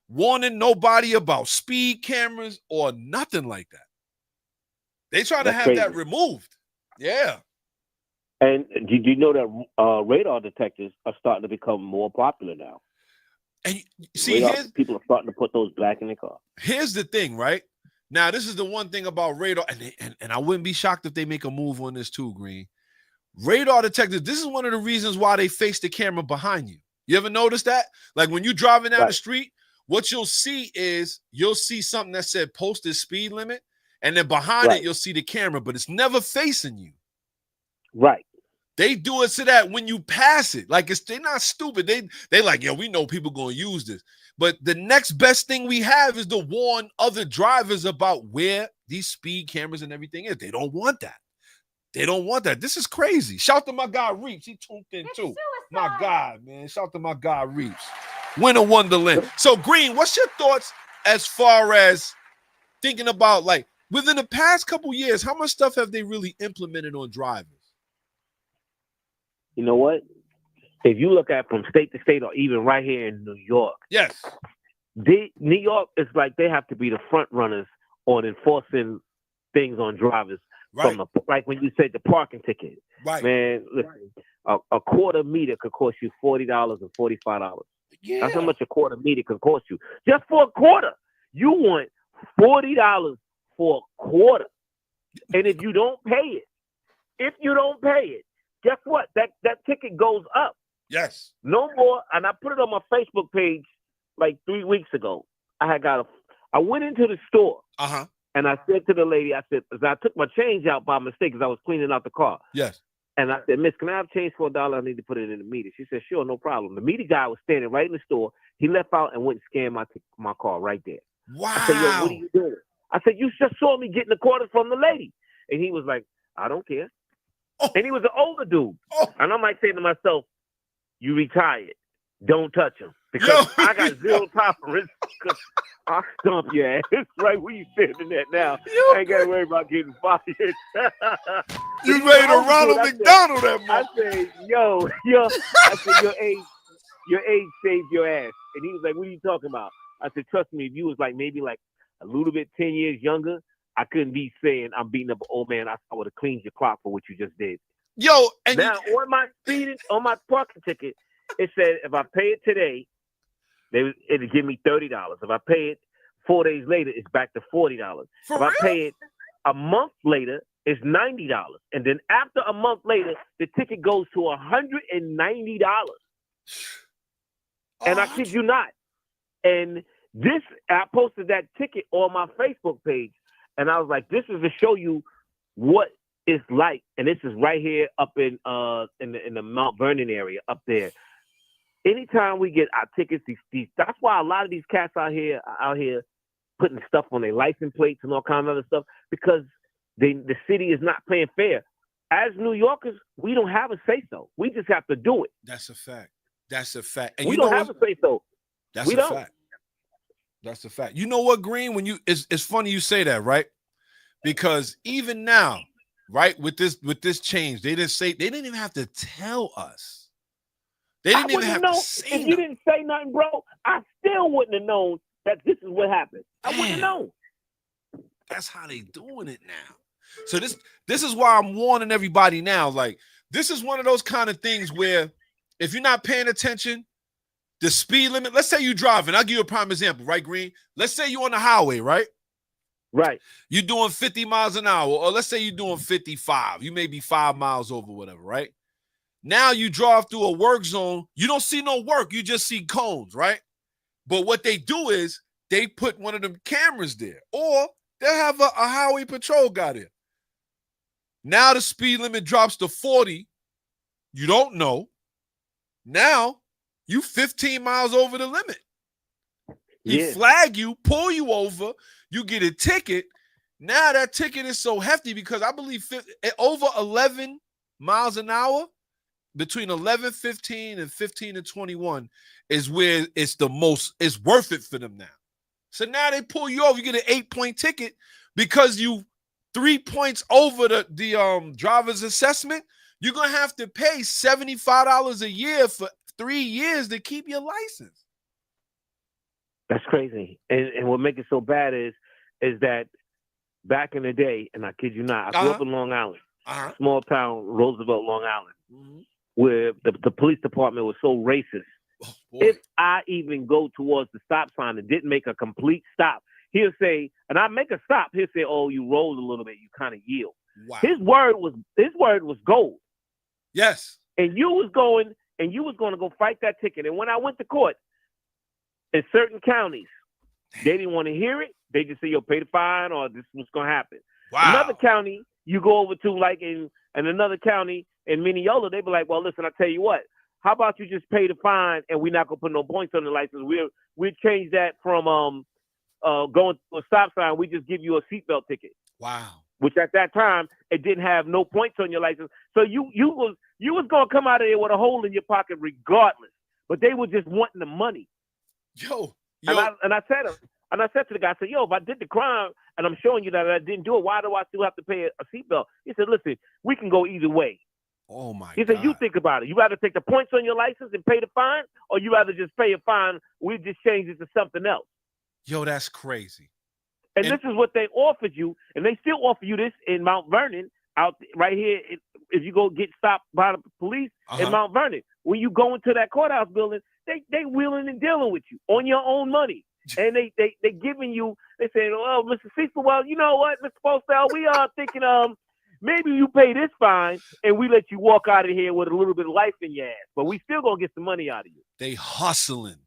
warning nobody about speed cameras or nothing like that. They try to That's have crazy. that removed. Yeah. And do you know that radar detectors are starting to become more popular now? And see, people are starting to put those back in their car. Here's the thing, right? Now, this is the one thing about radar, and I wouldn't be shocked if they make a move on this too, Green. Radar detectors, this is one of the reasons why they face the camera behind you. You ever notice that? Like when you're driving down the street, what you'll see is something that said posted speed limit, and then behind it, you'll see the camera, but it's never facing you. Right. They do it so that when you pass it, like they're not stupid. They like, yo, we know people gonna use this. But the next best thing we have is to warn other drivers about where these speed cameras and everything is. They don't want that. They don't want that. This is crazy. Shout to my guy Reeps. He tuned in too. My God, man. Shout to my guy Reeps. Winter Wonderland. So, Green, what's your thoughts as far as thinking about, like, within the past couple years, how much stuff have they really implemented on drivers? You know what? If you look at from state to state, or even right here in New York, yes, New York is like they have to be the front runners on enforcing things on drivers. Right. From like when you said the parking ticket, right? Man, listen, a quarter meter could cost you $40 and $45. Yeah. That's how much a quarter meter could cost you. Just for a quarter, you want $40 for a quarter, and if you don't pay it, guess what? That ticket goes up. Yes. No more. And I put it on my Facebook page like 3 weeks ago. I went into the store. Uh-huh. And I said to the lady, I took my change out by mistake because I was cleaning out the car. Yes. And I said, Miss, can I have change for $1? I need to put it in the meter. She said, sure, no problem. The meter guy was standing right in the store. He left out and went and scanned my car right there. Wow. I said, yo, what are you doing? I said, you just saw me getting the quarters from the lady. And he was like, I don't care. Oh. And he was an older dude. Oh. And I'm like saying to myself, you retired. Don't touch him. Because I got zero tolerance. Because I'll stomp your ass right where you standing at now. I ain't got to worry about getting fired. You ready to Ronald McDonald that moment? I said, yo. I said, your age saved your ass. And he was like, what are you talking about? I said, trust me, if you was like maybe like a little bit 10 years younger, I couldn't be saying I'm beating up an old man. I would have cleaned your clock for what you just did. Yo, and now on my parking ticket, it said if I pay it today, it'll give me $30. If I pay it 4 days later, it's back to $40. For if real? I pay it A month later, it's $90. And then after a month later, the ticket goes to $190. And I kid you not. And I posted that ticket on my Facebook page. And I was like, this is to show you what it's like. And this is right here up in the Mount Vernon area up there. Anytime we get our tickets, that's why a lot of these cats out here putting stuff on their license plates and all kinds of other stuff, because the city is not playing fair. As New Yorkers, we don't have a say-so. We just have to do it. That's a fact. That's a fact. And we don't have a say-so. That's a fact. That's a fact. You know what, Green? It's funny you say that, right? Because even now, right, with this change, they didn't even have to tell us. They didn't even have to say if you didn't say nothing, bro. I still wouldn't have known that this is what happened. I wouldn't have known. That's how they doing it now. So this is why I'm warning everybody now. Like, this is one of those kind of things where if you're not paying attention, the speed limit, let's say you're driving. I'll give you a prime example, right, Green? Let's say you're on the highway, right? Right. You're doing 50 miles an hour, or let's say you're doing 55. You may be 5 miles over, whatever, right? Now you drive through a work zone. You don't see no work. You just see cones, right? But what they do is they put one of them cameras there, or they'll have a highway patrol guy there. Now the speed limit drops to 40. You don't know. Now you 15 miles over the limit. He flag you, pull you over, you get a ticket. Now that ticket is so hefty because I believe over 11 miles an hour, between 11, 15, and 15 and 21 is where it's worth it for them now. So now they pull you over, you get an 8-point ticket because you 3 points over the driver's assessment. You're going to have to pay $75 a year for 3 years to keep your license. That's crazy. And what makes it so bad is that back in the day, and I kid you not, I grew up in Long Island, small town, Roosevelt, Long Island, where the police department was so racist. If I even go towards the stop sign and didn't make a complete stop, he'll say, and I make a stop, he'll say, oh, you rolled a little bit, you kind of yield. Wow. His word was gold. Yes. And you was going to go fight that ticket. And when I went to court, in certain counties, they didn't want to hear it. They just say, yo, pay the fine or this is what's going to happen. Wow. Another county, you go over to like in another county in Mineola, they be like, well, listen, I tell you what, how about you just pay the fine and we're not going to put no points on the license. We'll change that from going to a stop sign. We just give you a seatbelt ticket. Wow. Which at that time, it didn't have no points on your license. So you was going to come out of there with a hole in your pocket regardless. But they were just wanting the money. Yo. And I said to the guy, I said, yo, if I did the crime and I'm showing you that I didn't do it, why do I still have to pay a seatbelt? He said, listen, we can go either way. Oh, my God. He said, you think about it. You rather take the points on your license and pay the fine, or you rather just pay a fine, we just change it to something else. Yo, that's crazy. And this is what they offered you, and they still offer you this in Mount Vernon, out right here. If you go get stopped by the police in Mount Vernon, when you go into that courthouse building, they wheeling and dealing with you on your own money. And they giving you, they saying, oh, Mr. Cecil, well, you know what, Mr. Postel, we are thinking maybe you pay this fine and we let you walk out of here with a little bit of life in your ass, but we still gonna get some money out of you. They hustling.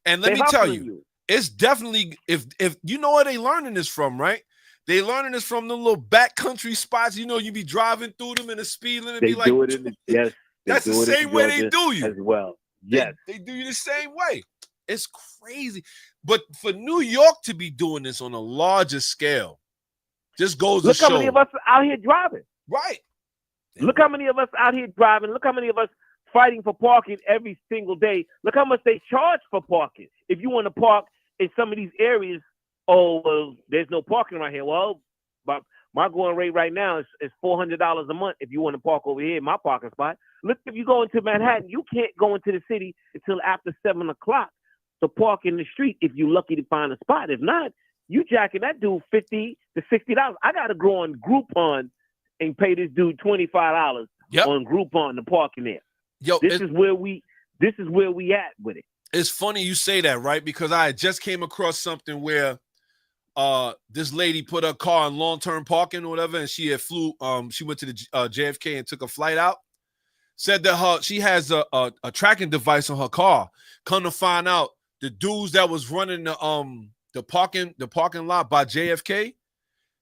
And let me tell you, it's definitely, if you know where they learning this from, right? They learning this from the little backcountry spots. You know, you be driving through them in the speed limit. They be like, do it in the, yes. That's the same way they do you as well. Yes, they do you the same way. It's crazy. But for New York to be doing this on a larger scale, just goes to show. Look how many of us are out here driving. Right. Look how many of us out here driving. Look how many of us fighting for parking every single day. Look how much they charge for parking. If you want to park in some of these areas, oh, well, there's no parking right here. Well, but my going rate right now is $400 a month if you want to park over here in my parking spot. Look, if you go into Manhattan, you can't go into the city until after 7 o'clock to park in the street if you're lucky to find a spot. If not, you jacking that dude $50 to $60. I got to go on Groupon and pay this dude $25 on Groupon to park in there. Yo, this is where we at with it. It's funny you say that, right? Because I just came across something where this lady put her car in long-term parking or whatever, and she went to the JFK and took a flight out. Said that she has a tracking device on her car. Come to find out, the dudes that was running the parking lot by JFK,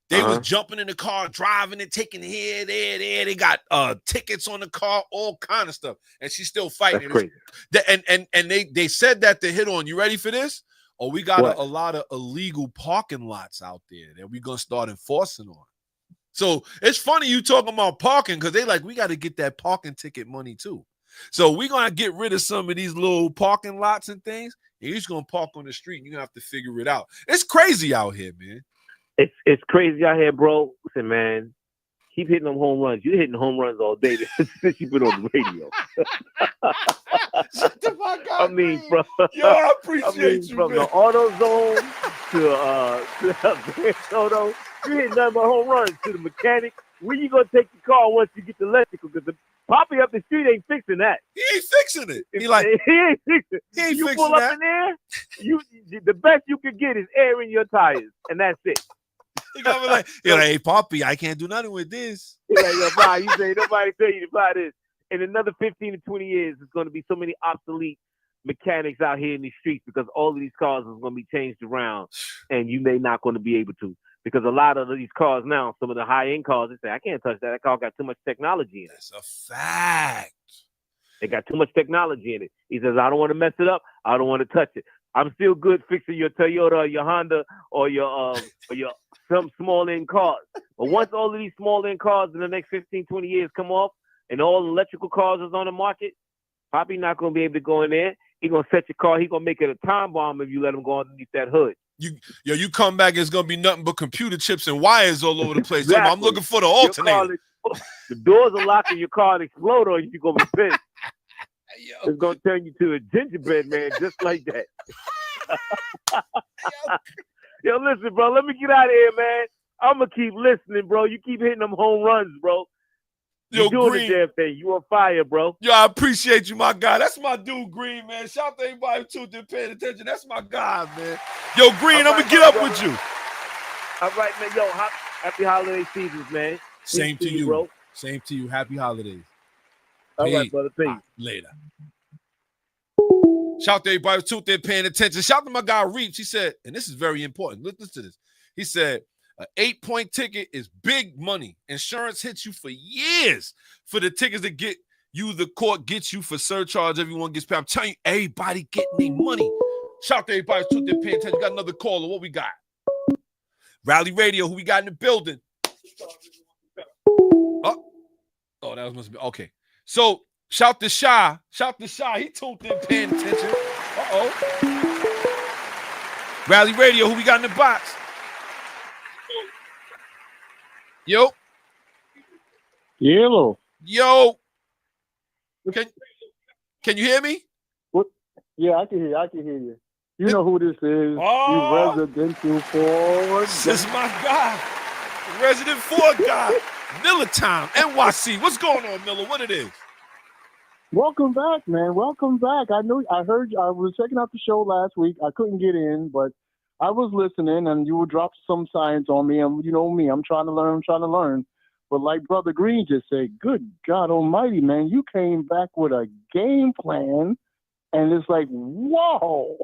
they was jumping in the car, driving it, taking it here, there. They got tickets on the car, all kind of stuff, and she's still fighting. That's crazy. And they said that to hit on. You ready for this? Oh, we got a lot of illegal parking lots out there that we're gonna start enforcing on. So it's funny you talking about parking because they like, we got to get that parking ticket money too. So we're going to get rid of some of these little parking lots and things. And you're just going to park on the street and you're going to have to figure it out. It's crazy out here, man. It's crazy out here, bro. Listen, man. Keep hitting them home runs. You're hitting home runs all day since you've been on the radio. Shut the fuck up, I mean, bro. Yo, I appreciate you, from man. the AutoZone to Soto, you're hitting nothing but home runs to the mechanic. Where you gonna take your car once you get the electrical? Because the Poppy up the street ain't fixing that. He ain't fixing it. He ain't fixing it. He ain't you fixing pull up that. in there, the best you can get is air in your tires, and that's it. He got me like, hey, Poppy, I can't do nothing with this. He's like, yo, bro, you say nobody tell you to buy this. In another 15 to 20 years, there's going to be so many obsolete mechanics out here in these streets because all of these cars is going to be changed around, and you may not going to be able to. Because a lot of these cars now, some of the high-end cars, they say, I can't touch that. That car got too much technology in it. That's a fact. They got too much technology in it. He says, I don't want to mess it up. I don't want to touch it. I'm still good fixing your Toyota or your Honda or your some small-end cars. But once all of these small-end cars in the next 15, 20 years come off and all electrical cars is on the market, Poppy not going to be able to go in there. He's going to set your car. He's going to make it a time bomb if you let him go underneath that hood. You come back, it's going to be nothing but computer chips and wires all over the place. Exactly. I'm looking for the alternator. The doors are locked and your car explode on you. You're going to be pissed. It's going to turn you to a gingerbread man just like that. Yo, listen, bro. Let me get out of here, man. I'm going to keep listening, bro. You keep hitting them home runs, bro. You're doing the damn thing. You on fire, bro. Yo, I appreciate you, my guy. That's my dude, Green, man. Shout out to everybody who tuned in, paying attention. That's my guy, man. Yo, Green, I'm going to get up with you. All right, man. Yo, happy holiday seasons, man. Same to you, bro. Same to you. Happy holidays. All right, brother. Peace. Later. Shout out to everybody who tuned in, paying attention. Shout out to my guy, Reeves. He said, and this is very important. Listen to this. He said, an 8-point ticket is big money. Insurance hits you for years for the tickets that get you, the court gets you for surcharge. Everyone gets paid. I'm telling you, everybody getting their money. Shout out to everybody who's tuned in, paying attention. We got another caller. What we got? Rally Radio, who we got in the building? Oh, that must be okay. So shout to Shy. Shout to Shy. He tuned in, paying attention. Rally Radio, who we got in the box? Yo. Yellow. Yo. Can you hear me? What? Yeah, I can hear you. I can hear you. You know who this is. Oh. You residential Ford. This is my guy. Resident Ford guy. Miller Time, NYC. What's going on, Miller? What it is? Welcome back, man. Welcome back. I heard I was checking out the show last week. I couldn't get in, but I was listening, and you would drop some science on me. And you know me, I'm trying to learn. But like Brother Green just said, good God Almighty, man, you came back with a game plan, and it's like, whoa.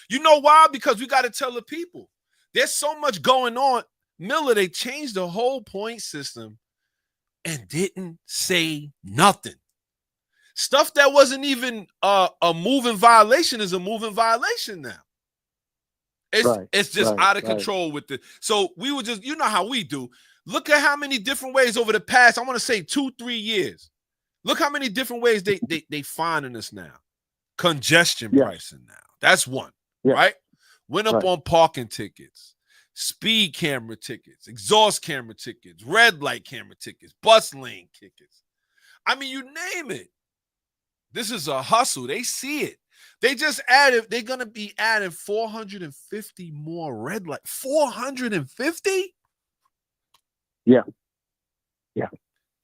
You know why? Because we got to tell the people. There's so much going on. Miller, they changed the whole point system and didn't say nothing. Stuff that wasn't even a moving violation is a moving violation now. It's just out of control with it. So we were just, you know how we do. Look at how many different ways over the past, I want to say 2-3 years. Look how many different ways they finding us now. Congestion pricing now. That's one, right? Went up on parking tickets, speed camera tickets, exhaust camera tickets, red light camera tickets, bus lane tickets. I mean, you name it. This is a hustle. They see it. They just added, they're going to be adding 450 more red light. 450? Yeah.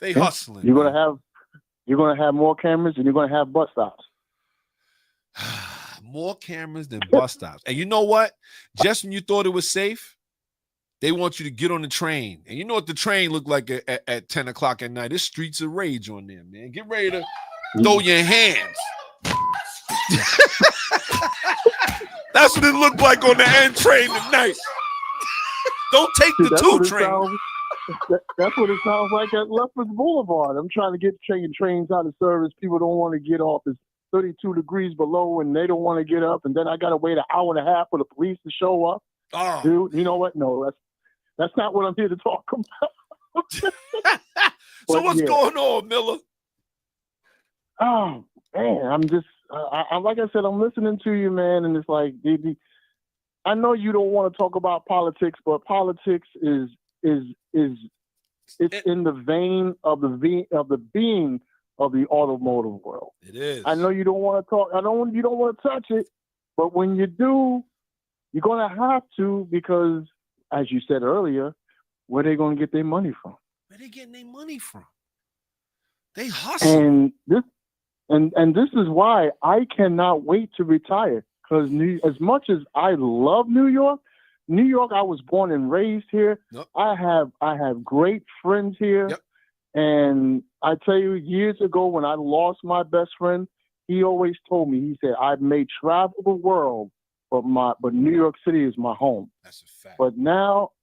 They hustling. You're gonna have more cameras, and you're gonna have bus stops. more cameras than bus stops. And you know what? Just when you thought it was safe, they want you to get on the train. And you know what the train looked like at 10 o'clock at night? It's streets of rage on there, man. Get ready to throw your hands. That's what it looked like on the N train tonight. Don't take the 2 train. That's what it sounds like at Lefferts Boulevard. I'm trying to get trains out of service. People don't want to get off. It's 32 degrees below, and they don't want to get up. And then I got to wait an hour and a half for the police to show up. Oh. Dude, you know what? No, that's not what I'm here to talk about. So what's going on, Miller? Oh man, I'm just like I said, I'm listening to you, man, and it's like, I know you don't want to talk about politics, but politics is it's in the vein of the being of the automotive world. It is. I know you don't want to talk. You don't want to touch it, but when you do, you're gonna have to, because, as you said earlier, where they gonna get their money from? Where they getting their money from? They hustle. And this is why I cannot wait to retire. Because as much as I love New York, I was born and raised here. Yep. I have great friends here. Yep. And I tell you, years ago when I lost my best friend, he always told me, he said, I may travel the world, but New York City is my home. That's a fact. But now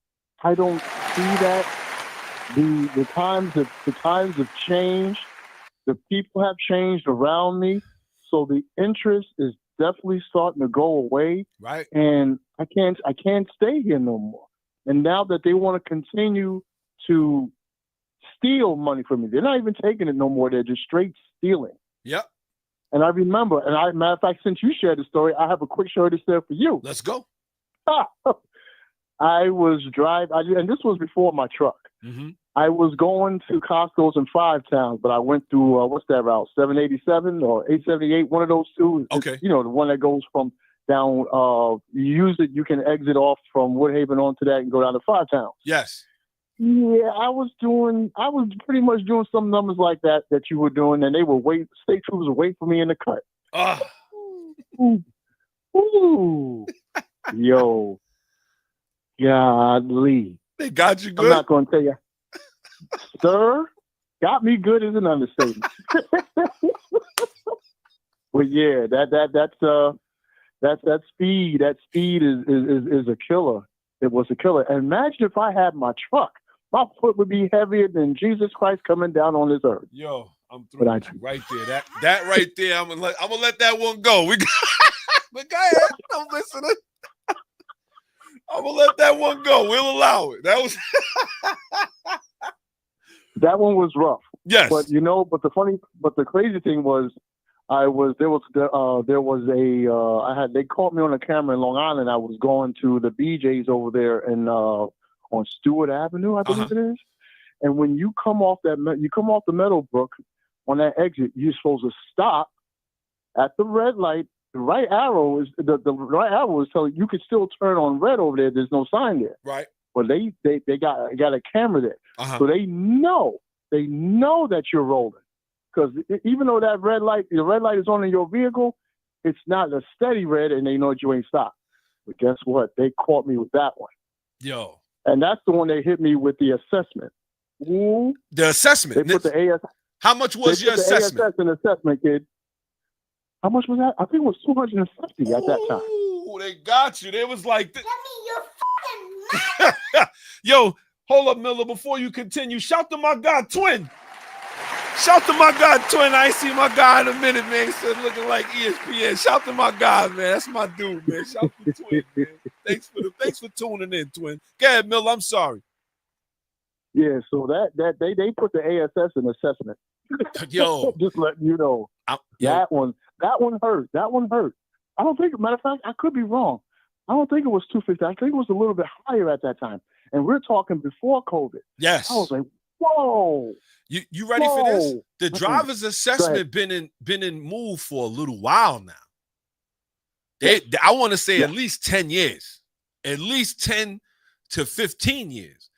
I don't see that. The times have changed. The people have changed around me. So the interest is definitely starting to go away. Right. And I can't stay here no more. And now that they want to continue to steal money from me, they're not even taking it no more. They're just straight stealing. Yep. And I remember, matter of fact, since you shared the story, I have a quick story to share for you. Let's go. I was driving, and this was before my truck. Mm-hmm. I was going to Costco's in Five Towns, but I went through, what's that route, 787 or 878, one of those two. Okay. You know, the one that goes from down, you can exit off from Woodhaven onto that and go down to Five Towns. Yes. Yeah, I was pretty much doing some numbers like that you were doing, and state troopers were waiting for me in the cut. Ooh. Yo. Godly. They got you good. I'm not going to tell you. Sir, got me good is an understatement. But yeah, that speed is a killer. It was a killer. And imagine if I had my truck. My foot would be heavier than Jesus Christ coming down on this earth. Yo, I'm through right there. That right there. I'm gonna let that one go. But go ahead. I'm listening. I'm gonna let that one go. We'll allow it. That one was rough. Yes. But the crazy thing was, they caught me on a camera in Long Island. I was going to the BJ's over there on Stewart Avenue, I believe it is. And when you come off the Meadowbrook on that exit, you're supposed to stop at the red light. The right arrow is telling you can still turn on red over there. There's no sign there. Right. But they got a camera there, so they know that you're rolling, because even though the red light is on in your vehicle, it's not a steady red, and they know that you ain't stopped. But guess what? They caught me with that one. Yo. And that's the one they hit me with the assessment. Ooh. The assessment. They put the AS. How much was your assessment? The ASS assessment, kid. How much was that? I think it was $250 at that time. Ooh, they got you. They was like, Give me your fucking money. Yo, hold up, Miller. Before you continue, shout to my guy, Twin. Shout to my guy, Twin. I ain't seen my guy in a minute, man. He said looking like ESPN. Shout to my guy, man. That's my dude, man. Shout to Twin, man. Thanks for tuning in, Twin. Go ahead, Miller. I'm sorry. Yeah, so that they put the ASS in assessment. Yo, just letting you know. That one hurt. That one hurt. I don't think. Matter of fact, I could be wrong. I don't think it was $250. I think it was a little bit higher at that time. And we're talking before COVID. Yes. I was like, whoa. You ready for this? The driver's assessment been in move for a little while now. I want to say at least 10 years. At least 10 to 15 years.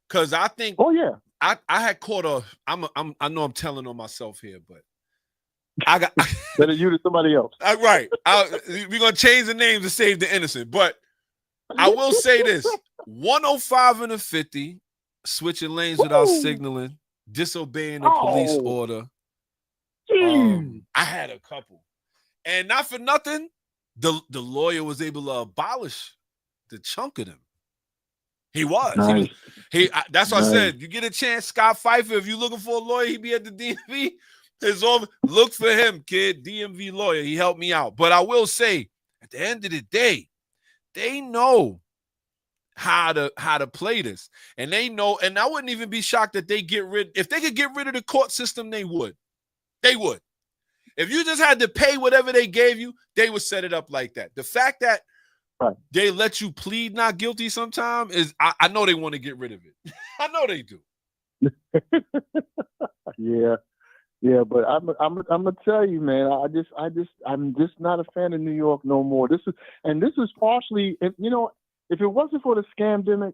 Because I think I had caught I know I'm telling on myself here, but I got Better you to somebody else. right. We're gonna change the names to save the innocent. But I will say this: 105 and a 50, switching lanes without signaling, disobeying a police order. I had a couple, and not for nothing, the lawyer was able to abolish the chunk of them. He was. Nice. That's why I Nice. said, you get a chance, Scott Pfeiffer, if you're looking for a lawyer, he be at the DMV. Look for him, kid. DMV lawyer. He helped me out. But I will say, at the end of the day, they know how to play this. And they know, and I wouldn't even be shocked that if they could get rid of the court system, they would. They would. If you just had to pay whatever they gave you, they would set it up like that. The fact that they let you plead not guilty sometimes is, I know they want to get rid of it. I know they do. Yeah, but I'm gonna tell you, man. I'm just not a fan of New York no more. This is partially, you know, if it wasn't for the scamdemic,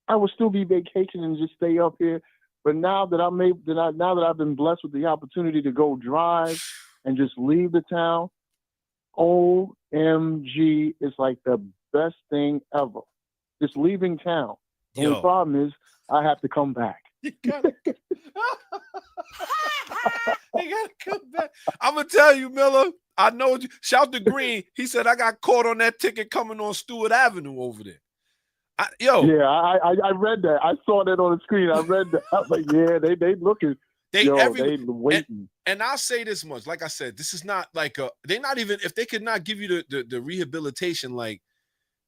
I would still be vacationing and just stay up here. But now that I've been blessed with the opportunity to go drive and just leave the town, OMG is like the best thing ever. Just leaving town. The only problem is I have to come back. You gotta come back. I'm gonna tell you, Miller. I know you. Shout to Green. He said I got caught on that ticket coming on Stewart Avenue over there. I read that. I saw that on the screen. I read that. I was like, yeah, they looking. They waiting. And I'll say this much. Like I said, this is not like they're not even, if they could not give you the rehabilitation, like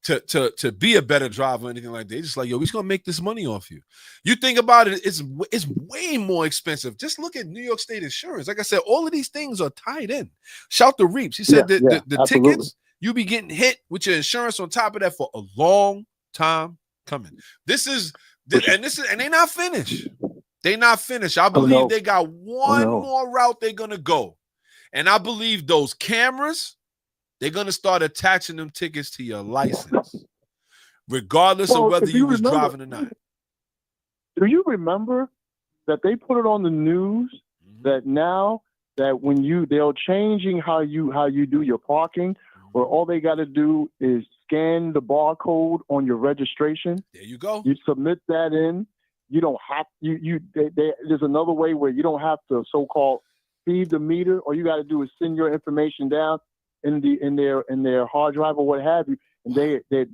to be a better driver or anything like that. They're just like, yo, we're gonna make this money off you. You think about it, it's way more expensive. Just look at New York State insurance. Like I said, all of these things are tied in. Shout to Reeps. He said the tickets, you be getting hit with your insurance on top of that for a long time coming. And they're not finished. They not finished. I believe they got one more route they're gonna go. And I believe those cameras, they're gonna start attaching them tickets to your license, regardless of whether you was driving or not. Do you remember that they put it on the news that now that they're changing how you do your parking, where all they got to do is scan the barcode on your registration. There you go. You submit that in. You don't have there's another way where you don't have to so-called feed the meter. All you got to do is send your information down in their hard drive or what have you, and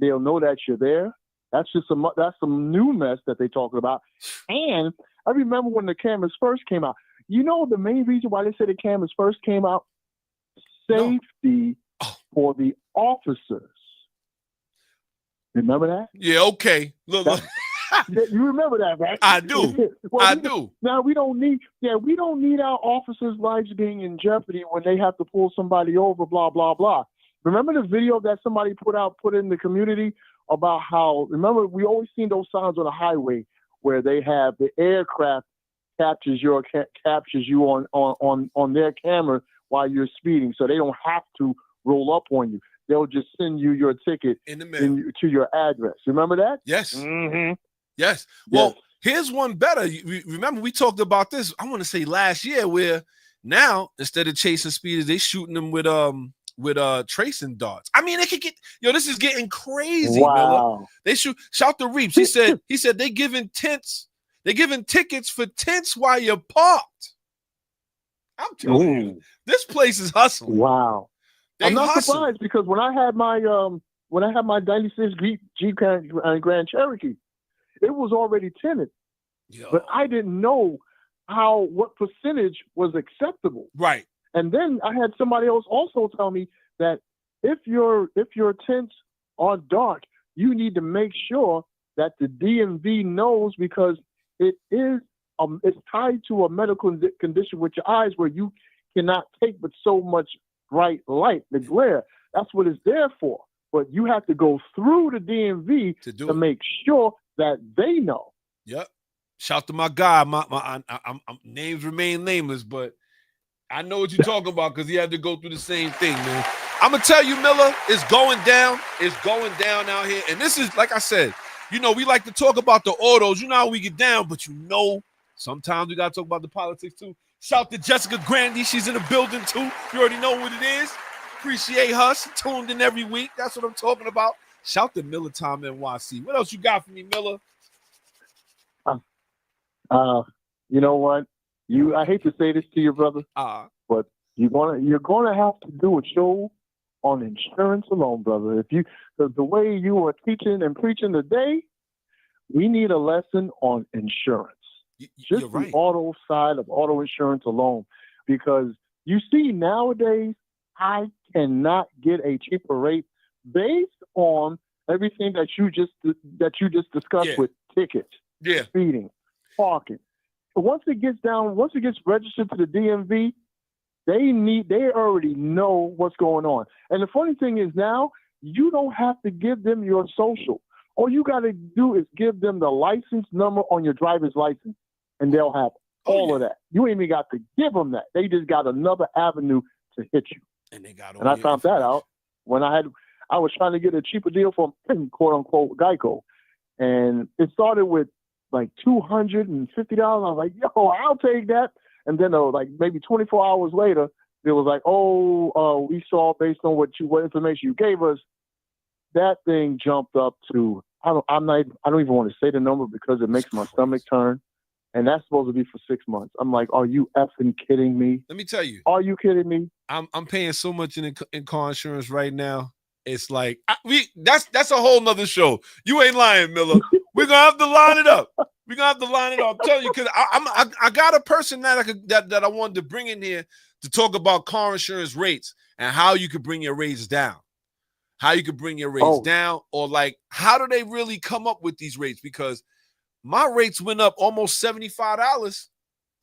they'll know that you're there. That's some new mess that they're talking about. And I remember when the cameras first came out. You know the main reason why they said the cameras first came out? Safety for the officers. Remember that? Yeah. Okay. Look. You remember that, right? I do. I do. Now we don't need our officers' lives being in jeopardy when they have to pull somebody over, blah, blah, blah. Remember the video that somebody put in the community about how, remember, we always seen those signs on the highway where they have the aircraft captures you on their camera while you're speeding, so they don't have to roll up on you. They'll just send you your ticket in the mail to your address. Remember that? Yes. Mm-hmm. Yes. Well, here's one better. Remember, we talked about this, I want to say last year, where now instead of chasing speeders, they shooting them with tracing darts. I mean, they could get, this is getting crazy. Wow. Miller. They shout the Reeps. He said they giving tickets for tents while you're parked. I'm telling you, this place is hustling. Wow. I'm not surprised, because when I had my 96 Jeep Grand Cherokee, it was already tinted. But I didn't know what percentage was acceptable. Right. And then I had somebody else also tell me that if your tints are dark, you need to make sure that the DMV knows, because it is it's tied to a medical condition with your eyes where you cannot take but so much bright light, the glare. That's what it's there for. But you have to go through the DMV to make sure that they know. Yep. Shout to my guy. My names remain nameless, but I know what you're talking about, because he had to go through the same thing, man. I'm gonna tell you, Miller, it's going down. It's going down out here. And this is, like I said, we like to talk about the autos. You know how we get down, but sometimes we gotta talk about the politics too. Shout to Jessica Grandy. She's in the building too. You already know what it is. Appreciate her. She tuned in every week. That's what I'm talking about. Shout to Miller Time NYC. What else you got for me, Miller? You know what? I hate to say this to you, brother, but you're gonna have to do a show on insurance alone, brother. Because the way you are teaching and preaching today, we need a lesson on insurance. Just right. The auto side of auto insurance alone. Because you see nowadays, I cannot get a cheaper rate based on everything that you just discussed with tickets, speeding, parking. Once it gets registered to the DMV, they already know what's going on. And the funny thing is now, you don't have to give them your social. All you got to do is give them the license number on your driver's license, and they'll have all of that. You ain't even got to give them that. They just got another avenue to hit you. And I found that out when I was trying to get a cheaper deal from quote unquote Geico, and it started with like $250. I was like, yo, I'll take that. And then like maybe 24 hours later, it was like, we saw based on what information you gave us, that thing jumped up to I don't even want to say the number because it makes my stomach turn. And that's supposed to be for 6 months. I'm like, are you effing kidding me? Let me tell you. Are you kidding me? I'm paying so much in car insurance right now. It's like that's a whole nother show. You ain't lying, Miller. We're gonna have to line it up. I'm telling you, because I got a person that I wanted to bring in here to talk about car insurance rates and how you could bring your rates down. Or like how do they really come up with these rates? Because my rates went up almost $75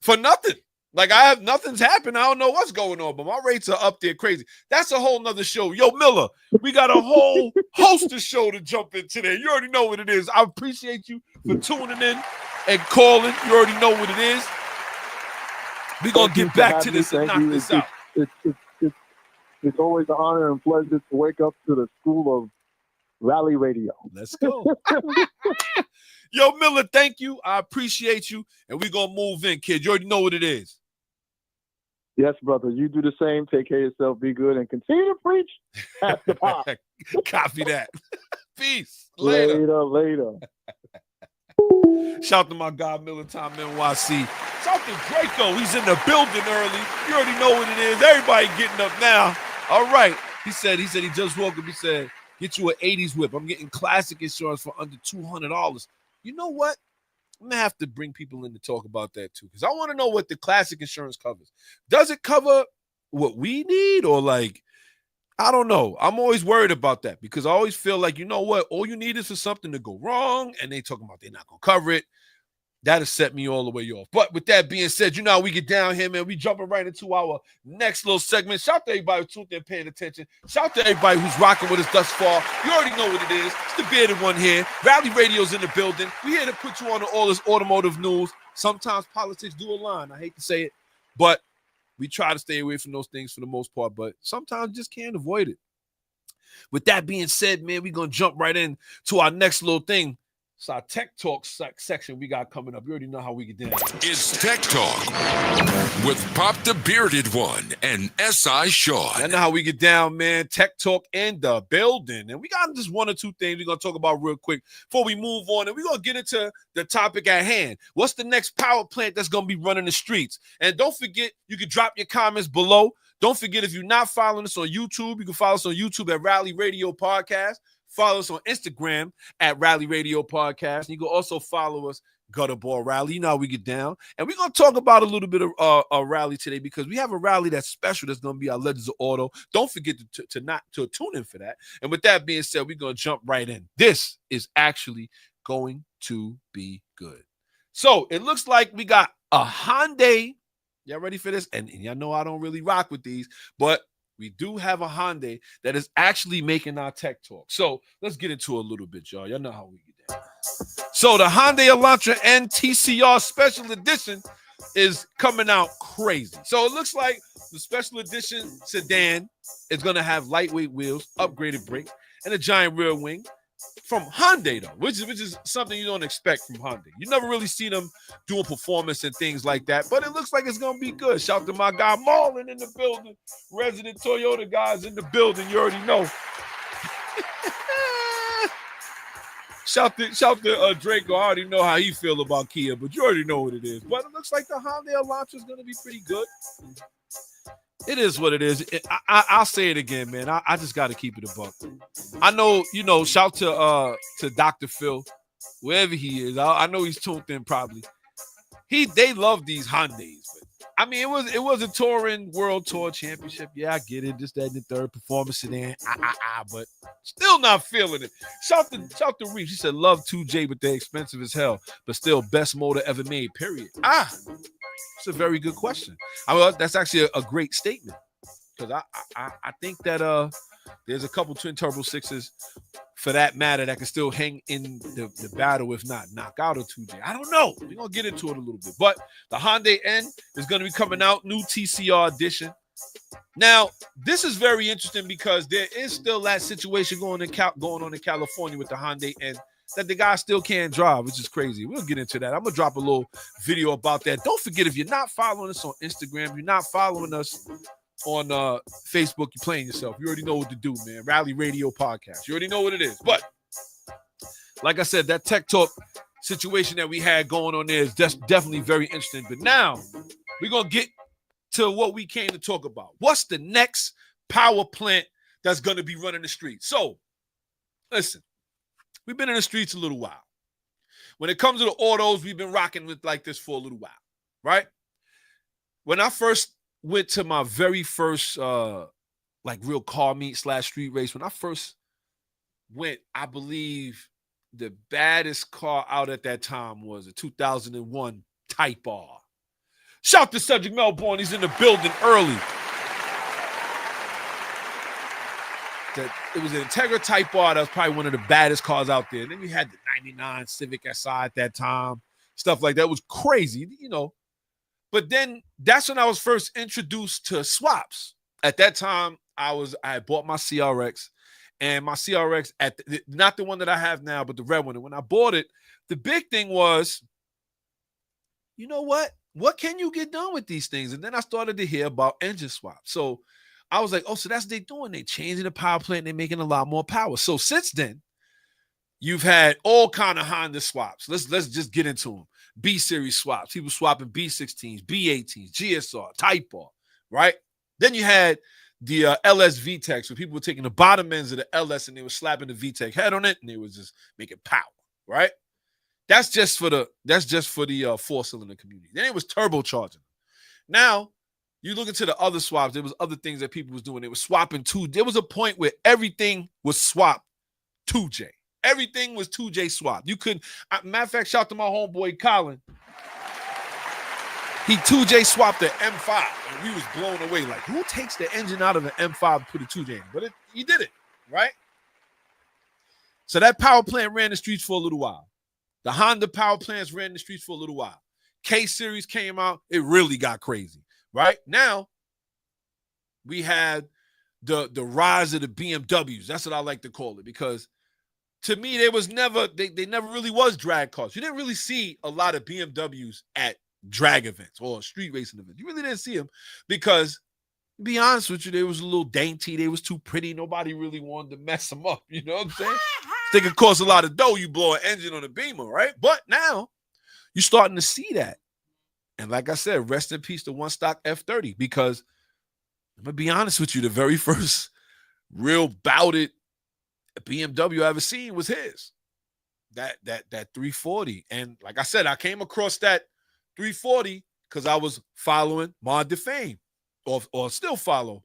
for nothing. Like nothing's happened. I don't know what's going on, but my rates are up there crazy. That's a whole nother show. Yo, Miller, we got a whole host of show to jump in today. You already know what it is. I appreciate you for tuning in and calling. You already know what it is. We're going to get back to this and knock this out. It's always an honor and pleasure to wake up to the school of Rally Radio. Let's go. Yo, Miller, thank you. I appreciate you. And we're going to move in, kid. You already know what it is. Yes, brother. You do the same. Take care of yourself. Be good and continue to preach. Pass the pop. Copy that. Peace. Later. Shout to my guy, Miller Time NYC. Shout to Draco. He's in the building early. You already know what it is. Everybody getting up now. All right. He said he just woke up. He said, get you an 80s whip. I'm getting classic insurance for under $200. You know what? I'm going to have to bring people in to talk about that too, because I want to know what the classic insurance covers. Does it cover what we need, or like, I don't know. I'm always worried about that because I always feel like, you know what? All you need is for something to go wrong, and they talking about they're not going to cover it. That'll set me all the way off. But with that being said, you know how we get down here, man. We jumping right into our next little segment. Shout to everybody who's tuned in, paying attention. Shout to everybody who's rocking with us thus far. You already know what it is. It's the bearded one here. Rally Radio's in the building. We here to put you on to all this automotive news. Sometimes politics do align. I hate to say it, but we try to stay away from those things for the most part, but sometimes just can't avoid it. With that being said, man, we're going to jump right in to our next little thing. It's our Tech Talk section we got coming up. You already know how we get down. It's Tech Talk with Pop the Bearded One and S.I. Shaw. I know how we get down, man. Tech Talk in the building. And we got just one or two things we're going to talk about real quick before we move on. And we're going to get into the topic at hand. What's the next power plant that's going to be running the streets? And don't forget, you can drop your comments below. Don't forget, if you're not following us on YouTube, you can follow us on YouTube at Rally Radio Podcast. Follow us on Instagram at Rally Radio Podcast. And you can also follow us, Gutter Ball Rally. You know how we get down. And we're going to talk about a little bit of a rally today because we have a rally that's special that's going to be our Legends of Auto. Don't forget to tune in for that. And with that being said, we're going to jump right in. This is actually going to be good. So it looks like we got a Hyundai. Y'all ready for this? And y'all know I don't really rock with these, but we do have a Hyundai that is actually making our Tech Talk. So let's get into it a little bit, y'all. Y'all know how we get down. So the Hyundai Elantra NTCR Special Edition is coming out crazy. So it looks like the Special Edition sedan is going to have lightweight wheels, upgraded brakes, and a giant rear wing. from Hyundai though, which is something you don't expect from Hyundai. You never really see them doing performance and things like that, but it looks like it's gonna be good. Shout to my guy Marlon in the building, resident Toyota guys in the building. You already know. Shout to Draco. I already know how he feel about Kia, but you already know what it is. But it looks like the Hyundai Elantra is gonna be pretty good. It is what it is. I'll say it again, man. I just got to keep it a buck. I know, shout to Dr. Phil, wherever he is. I know he's tuned in probably. They love these Hyundais. But, I mean, it was a touring world tour championship. Yeah, I get it. Just that in the third performance sedan. But still not feeling it. Shout to Reef. She said, love 2J, but they're expensive as hell. But still, best motor ever made, period. It's a very good question. That's actually a great statement because I think that there's a couple twin turbo 6s for that matter that can still hang in the battle, if not knock out a 2J. I don't know. We're gonna get into it a little bit, but the Hyundai N is gonna be coming out, new TCR edition. Now, this is very interesting because there is still that situation going on in California with the Hyundai N. That the guy still can't drive, which is crazy. We'll get into that. I'm going to drop a little video about that. Don't forget, if you're not following us on Instagram, you're not following us on Facebook, you're playing yourself. You already know what to do, man. Rally Radio Podcast. You already know what it is. But like I said, that Tech Talk situation that we had going on there is definitely very interesting. But now we're going to get to what we came to talk about. What's the next power plant that's going to be running the streets? So, listen. We've been in the streets a little while. When it comes to the autos, we've been rocking with like this for a little while, right? When I first went to my very first real car meet / street race, when I first went, I believe the baddest car out at that time was a 2001 Type R. Shout to Cedric Melbourne. He's in the building early. It was an Integra Type R that was probably one of the baddest cars out there. And then we had the 99 Civic Si at that time. Stuff like that. It was crazy, But then that's when I was first introduced to swaps. At that time, I had bought my CRX. And my CRX, not the one that I have now, but the red one. And when I bought it, the big thing was, you know what? What can you get done with these things? And then I started to hear about engine swaps. So I was like, oh, so that's what they're doing. They're changing the power plant. And they're making a lot more power. So since then, you've had all kind of Honda swaps. Let's just get into them. B-Series swaps. People swapping B16s, B18s, GSR, Type R, right? Then you had the LS VTECs, where people were taking the bottom ends of the LS and they were slapping the VTEC head on it, and they was just making power, right? That's just for the 4-cylinder community. Then it was turbocharging. Now, you look into the other swaps, there was other things that people was doing. They were swapping there was a point where everything was swapped 2J. Everything was 2J swapped. You couldn't, matter of fact, shout to my homeboy Colin. He 2J swapped the M5, and we was blown away. Like, who takes the engine out of an M5 and put a 2J in? But he did it, right? So that power plant ran the streets for a little while. The Honda power plants ran the streets for a little while. K-Series came out. It really got crazy. Right now, we had the rise of the BMWs. That's what I like to call it, because to me, they never really was drag cars. You didn't really see a lot of BMWs at drag events or street racing events. You really didn't see them because, to be honest with you, they was a little dainty. They was too pretty. Nobody really wanted to mess them up. You know what I'm saying? They could cost a lot of dough. You blow an engine on a Beamer, right? But now you're starting to see that. And like I said, rest in peace to one stock F30, because I'm going to be honest with you, the very first real bouted BMW I ever seen was his. That 340. And like I said, I came across that 340 because I was following Mod Defame, or still following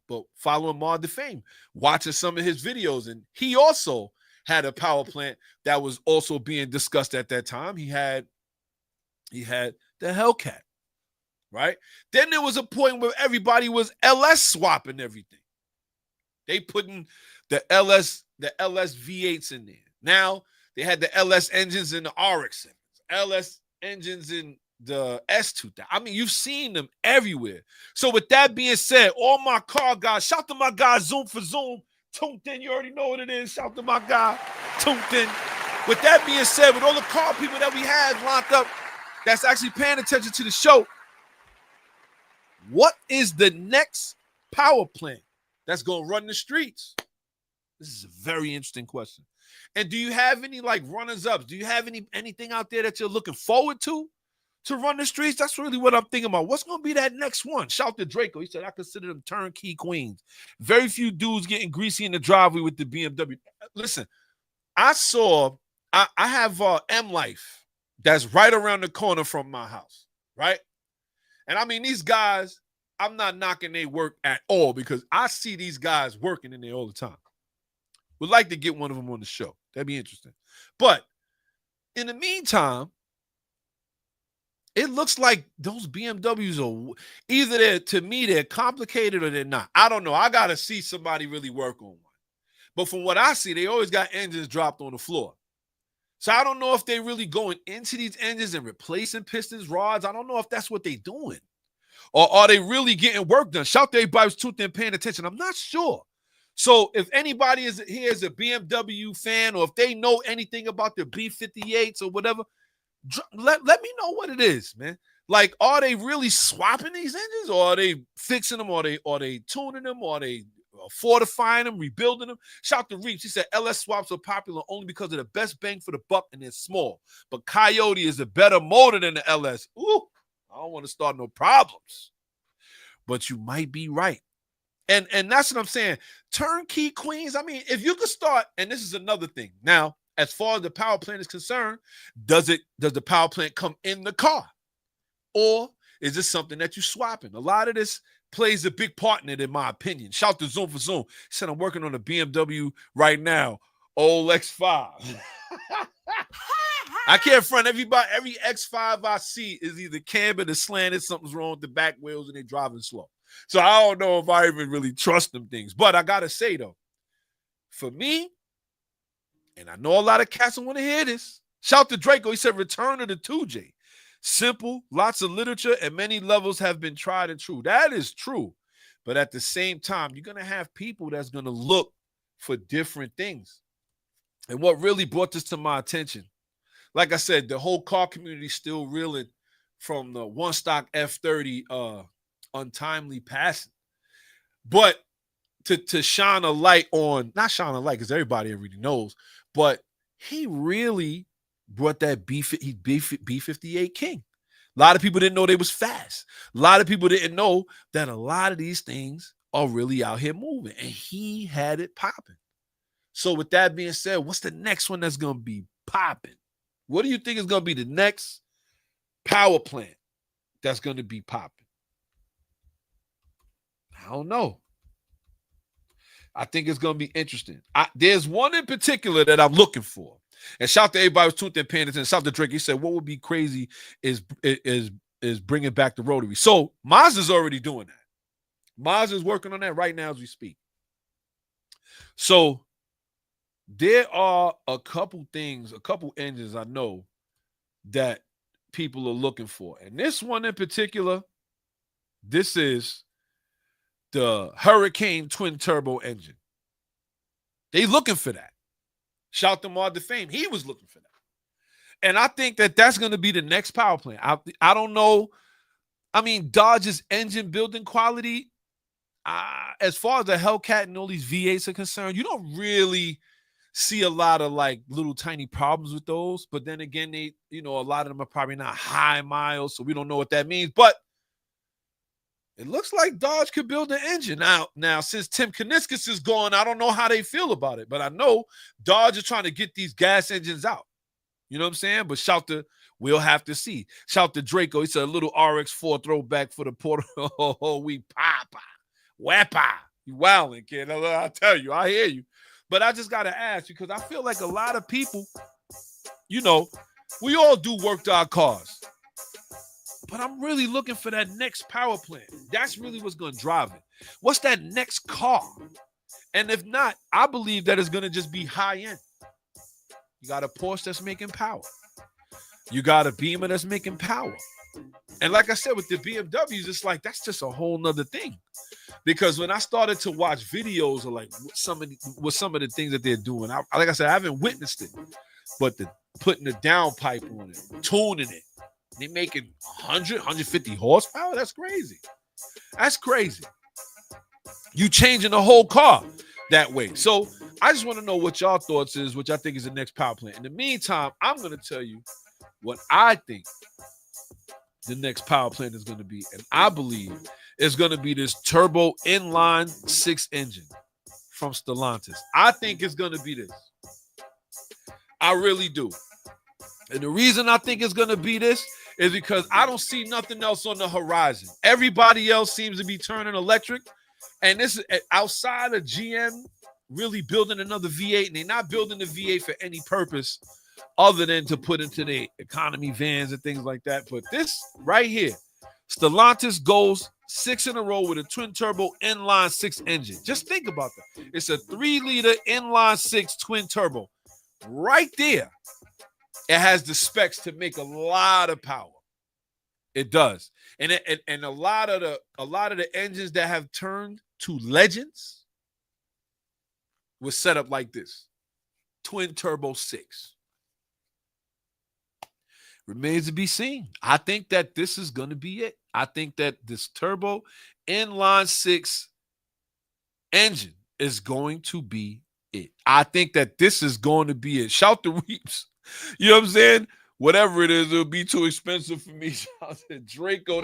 Mod Defame, watching some of his videos. And he also had a power plant that was also being discussed at that time. He had the Hellcat. Right? Then there was a point where everybody was LS swapping everything. They putting the LS V8s in there. Now they had the LS engines in the RX-7s, LS engines in the S2000. I mean, you've seen them everywhere. So with that being said, all my car guys, shout to my guy Zoom for Zoom. Tuned in, you already know what it is. Shout to my guy, tuned in. with that being said, with all the car people that we have locked up that's actually paying attention to the show, what is the next power plant that's going to run the streets? This is a very interesting question. And do you have any like runners-ups? Do you have anything out there that you're looking forward to run the streets? That's really what I'm thinking about. What's going to be that next one? Shout to Draco. He said, I consider them turnkey queens. Very few dudes getting greasy in the driveway with the BMW. Listen, I have M Life that's right around the corner from my house, right? And I mean, these guys, I'm not knocking their work at all because I see these guys working in there all the time. Would like to get one of them on the show. That'd be interesting. But in the meantime, it looks like those BMWs are either they're complicated or they're not. I don't know. I got to see somebody really work on one. But from what I see, they always got engines dropped on the floor. So I don't know if they're really going into these engines and replacing pistons, rods. I don't know if that's what they're doing. Or are they really getting work done? Shout to everybody who's tuned in paying attention. I'm not sure. So if anybody here is a BMW fan or if they know anything about the B58s or whatever, let me know what it is, man. Like, are they really swapping these engines or are they fixing them or are they tuning them or are they fortifying them, rebuilding them? Shout to Reeves. He said LS swaps are popular only because of the best bang for the buck and they're small. But Coyote is a better motor than the LS. Ooh, I don't want to start no problems. But you might be right. And that's what I'm saying. Turnkey queens. I mean, if you could start, and this is another thing. Now, as far as the power plant is concerned, does the power plant come in the car? Or is this something that you're swapping? A lot of this plays a big part in it, in my opinion. Shout to Zoom for Zoom. He said, I'm working on a BMW right now. Old X5. I can't front every X5 I see is either cambered or slanted. Something's wrong with the back wheels and they're driving slow. So I don't know if I even really trust them things. But I got to say, though, for me, and I know a lot of cats want to hear this, shout to Draco. He said, return to the 2J. Simple, lots of literature, and many levels have been tried and true. That is true. But at the same time, you're going to have people that's going to look for different things. And what really brought this to my attention, like I said, the whole car community still reeling from the one stock F30 untimely passing. But to shine a light on, not shine a light because everybody already knows, but he really brought that B58 king. A lot of people didn't know they was fast. A lot of people didn't know that a lot of these things are really out here moving. And he had it popping. So with that being said, what's the next one that's going to be popping? What do you think is going to be the next power plant that's going to be popping? I don't know. I think it's going to be interesting. There's one in particular that I'm looking for. And shout to everybody who's tuned in paying attention. Shout to Drake. He said, what would be crazy is bringing back the rotary. So Mazda's already doing that. Mazda's working on that right now as we speak. So there are a couple things, a couple engines I know that people are looking for. And this one in particular, this is the Hurricane twin turbo engine. They looking for that. Shout to Mod the Fame. He was looking for that. And I think that that's going to be the next power plant. I don't know. I mean, Dodge's engine building quality, as far as the Hellcat and all these V8s are concerned, you don't really see a lot of like little tiny problems with those. But then again, a lot of them are probably not high miles, so we don't know what that means. But it looks like Dodge could build an engine. Now, since Tim Kuniskis is gone, I don't know how they feel about it. But I know Dodge is trying to get these gas engines out. You know what I'm saying? But we'll have to see. Shout to Draco. He said a little RX-4 throwback for the Porter. We papa. Wappa. You wildin', kid. I tell you, I hear you. But I just got to ask because I feel like a lot of people, we all do work to our cars. But I'm really looking for that next power plant. That's really what's going to drive it. What's that next car? And if not, I believe that it's going to just be high end. You got a Porsche that's making power. You got a Beamer that's making power. And like I said, with the BMWs, it's like that's just a whole nother thing. Because when I started to watch videos of like some of the things that they're doing, like I said, I haven't witnessed it. but the putting the downpipe on it, tuning it, they making 100, 150 horsepower. That's crazy. That's crazy. You changing the whole car that way. So I just want to know what y'all thoughts is, which I think is the next power plant. In the meantime, I'm going to tell you what I think the next power plant is going to be. And I believe it's going to be this turbo inline 6 engine from Stellantis. I think it's going to be this. I really do. And the reason I think it's going to be this is because I don't see nothing else on the horizon. Everybody else seems to be turning electric. And this is outside of GM really building another V8, and they're not building the V8 for any purpose other than to put into the economy vans and things like that. But this right here, Stellantis goes 6 in a row with a twin turbo inline 6 engine. Just think about that. It's a 3-liter inline 6 twin turbo. Right there, it has the specs to make a lot of power. It does. And a lot of the engines that have turned to legends was set up like this. Twin turbo 6. Remains to be seen. I think that this is going to be it. I think that this turbo inline 6 engine is going to be it. I think that this is going to be it. Shout the Reeps. You know what I'm saying? Whatever it is, it'll be too expensive for me. Shout to Draco.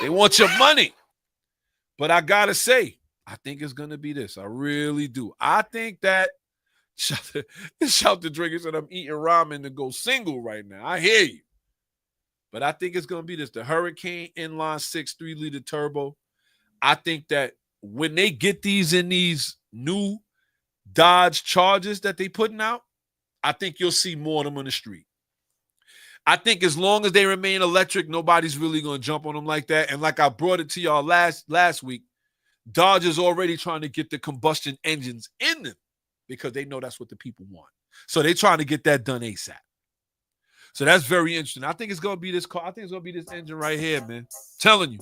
They want your money. But I got to say, I think it's going to be this. I really do. I think that shout to Draco said I'm eating ramen to go single right now. I hear you. But I think it's going to be this. The Hurricane inline 6 3-liter turbo. I think that when they get these in these new Dodge Chargers that they putting out, I think you'll see more of them on the street. I think as long as they remain electric, nobody's really going to jump on them like that. And like I brought it to y'all last week, Dodge is already trying to get the combustion engines in them because they know that's what the people want. So they're trying to get that done ASAP. So that's very interesting. I think it's going to be this car. I think it's going to be this engine right here, man. Telling you.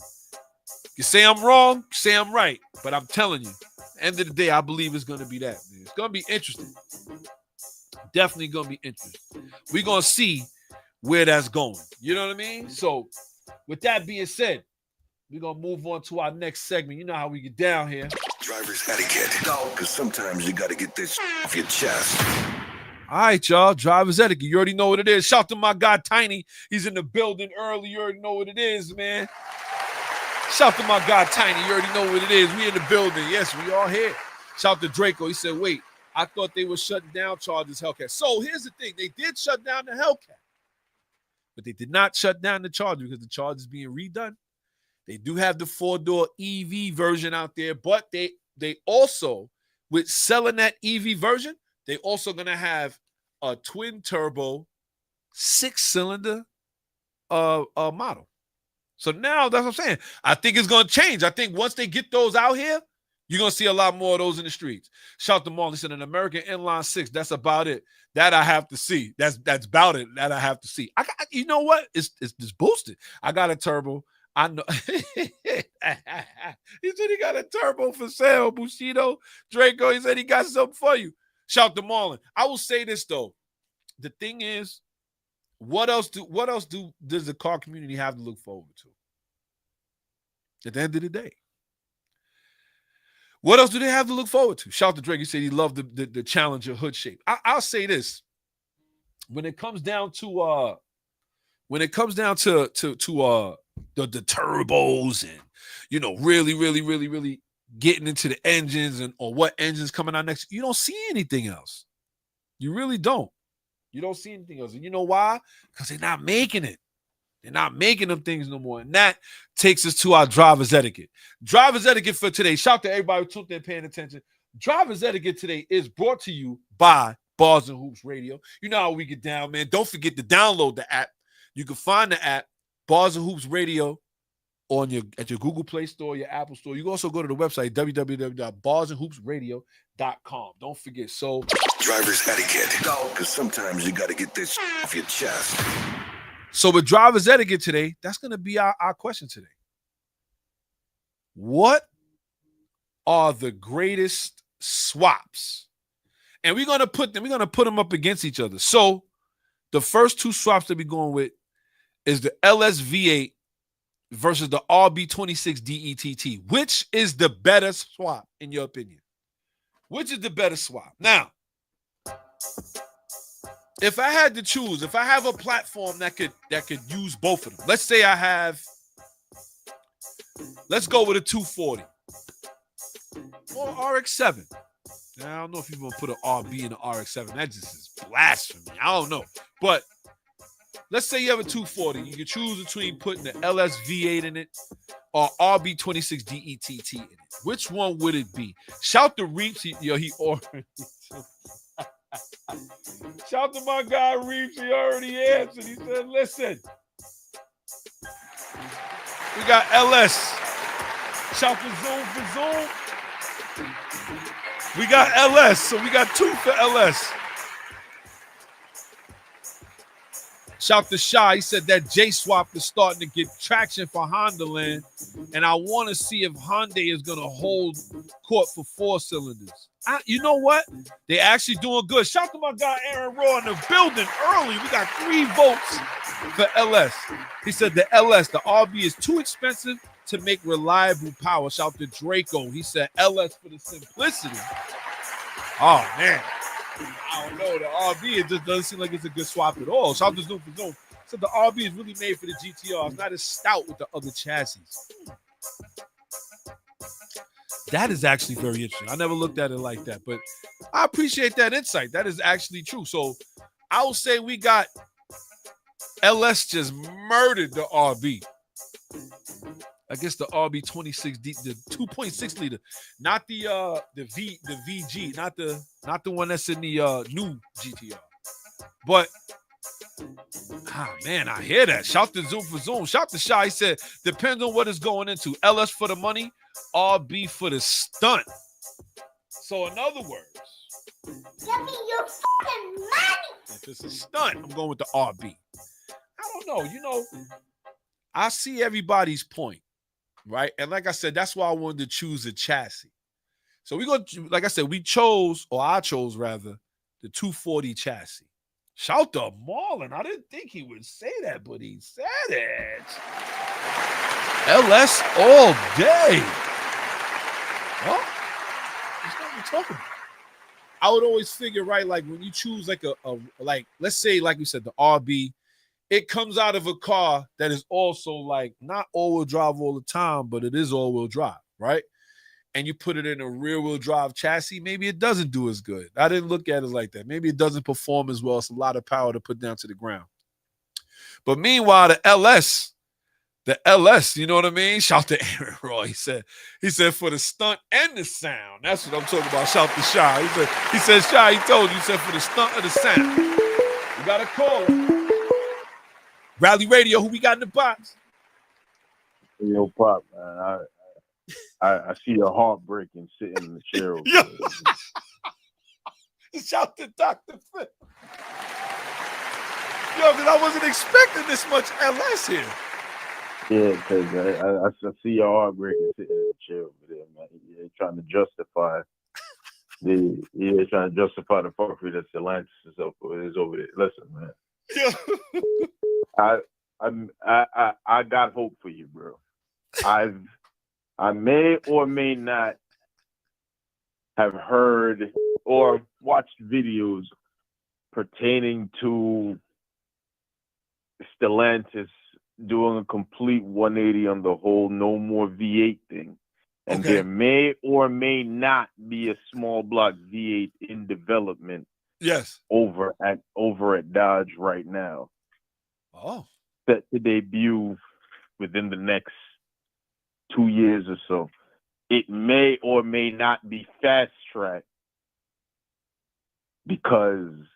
You say I'm wrong, say I'm right. But I'm telling you, end of the day, I believe it's going to be that, man. It's going to be interesting. Definitely going to be interesting. We're going to see where that's going. You know what I mean? So with that being said, we're going to move on to our next segment. You know how we get down here. Driver's etiquette. Because sometimes you got to get this off your chest. All right, y'all. Driver's etiquette. You already know what it is. Shout to my guy, Tiny. He's in the building early. You already know what it is, man. Shout to my guy, Tiny. You already know what it is. We in the building. Yes, we are here. Shout to Draco. He said, wait, I thought they were shutting down Chargers Hellcat. So here's the thing. They did shut down the Hellcat. But they did not shut down the Charger because the Charger is being redone. They do have the 4-door EV version out there, but they also, with selling that EV version, they also going to have a twin turbo 6-cylinder model. So now that's what I'm saying. I think it's going to change. I think once they get those out here, you're going to see a lot more of those in the streets. Shout to Marley said an American inline 6. That's about it. That I have to see. That's about it. That I have to see. You know what? It's just boosted. I got a turbo. I know. He said he got a turbo for sale. Bushido, Draco. He said he got something for you. Shout to Marlon. I will say this though. The thing is, what else does the car community have to look forward to? At the end of the day. What else do they have to look forward to? Shout to Drake. He said he loved the Challenger hood shape. I'll say this: when it comes down to the turbos and really getting into the engines or what engines coming out next, you don't see anything else. You really don't. You don't see anything else, and you know why? Because they're not making it. They're not making them things no more. And that takes us to our driver's etiquette. Driver's etiquette for today. Shout out to everybody who tuned in paying attention. Driver's etiquette today is brought to you by Bars and Hoops Radio. You know how we get down, man. Don't forget to download the app. You can find the app, Bars and Hoops Radio, at your Google Play Store, your Apple Store. You can also go to the website, www.barsandhoopsradio.com. Don't forget. So, driver's etiquette. Because sometimes you got to get this off your chest. So with driver's etiquette today, that's going to be our question today. What are the greatest swaps And we're gonna put them up against each other. So the first two swaps that we're going with is the LSV8 versus the RB26 DETT. Which is the better swap, in your opinion? Which is the better swap? Now, if I had to choose, if I have a platform that could use both of them, let's say let's go with a 240 or RX-7. Now, I don't know if you're going to put an RB in an RX-7. That just is blasphemy. I don't know. But let's say you have a 240. You can choose between putting the LSV8 in it or RB26 DETT in it. Which one would it be? Shout to Reeps. He already. Shout to my guy Reeps. He already answered. He said, listen. We got LS. Shout to Zoom for Zoom. We got LS. So we got 2 for LS. Shout to Shy. He said that J swap is starting to get traction for Honda Land. And I want to see if Hyundai is going to hold court for 4 cylinders. You know what? They actually doing good. Shout to my guy Aaron Raw in the building early. We got 3 votes for LS. He said the LS, the RB is too expensive to make reliable power. Shout to Draco. He said LS for the simplicity. Oh, man. I don't know. The RB, it just doesn't seem like it's a good swap at all. Shout to Zoom for Zoom. So the RB is really made for the GTR. It's not as stout with the other chassis. That is actually very interesting. I never looked at it like that, but I appreciate that insight. That is actually true. So I will say we got LS just murdered the RB. I guess the RB26, the 2.6 liter, not the VG, not the one that's in the new GTR. But man, I hear that. Shout to Zoom for Zoom. Shout to Shy. He said, depends on what it's going into. LS for the money, RB for the stunt. So in other words, Give me your fucking money. if it's a stunt, I'm going with the RB. I don't know. You know, I see everybody's point, right? And like I said, that's why I wanted to choose a chassis. So we go, like I said, I chose rather, the 240 chassis. Shout to Marlon. I didn't think he would say that, but he said it. LS all day. Well, that's what we're talking about. I would always figure, right, like when you choose like like, let's say, like we said, the RB, it comes out of a car that is also like not all-wheel drive all the time, but it is all-wheel drive, right? And you put it in a rear-wheel drive chassis, maybe it doesn't do as good. I didn't look at it like that. Maybe it doesn't perform as well. It's a lot of power to put down to the ground. But meanwhile, the LS, you know what I mean? Shout to Aaron Roy. He said for the stunt and the sound. That's what I'm talking about. Shout to Shy. He said, Shy, he told you, he said for the stunt or the sound. You got to call him. Rally Radio, who we got in the box? Yo, Pop, man, I see your heart breaking sitting in the chair. Shout to Dr. Phil. Yo, because I wasn't expecting this much LS here. Yeah, because I see your heart breaking sitting in the chair over there, man. You're trying to justify the fuckery that Stellantis is over there. Listen, man. Yeah. I got hope for you, bro. I may or may not have heard or watched videos pertaining to Stellantis doing a complete 180 on the whole no more V8 thing. And Okay. there may or may not be a small block V8 in development. Yes. Over at Dodge right now. Oh. Set to debut within the next 2 years or so. It may or may not be fast track because,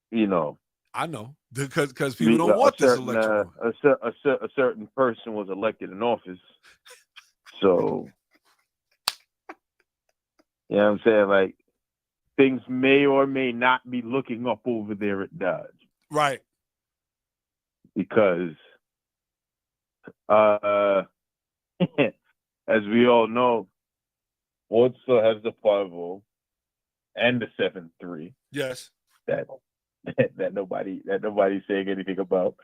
you know, I know because people don't want this electric one. A certain person was elected in office, so you know what I'm saying. Like things may or may not be looking up over there at Dodge, Right. because as we all know, Ford still has the 5.0, and the 7.3 Yes. that that nobody's saying anything about.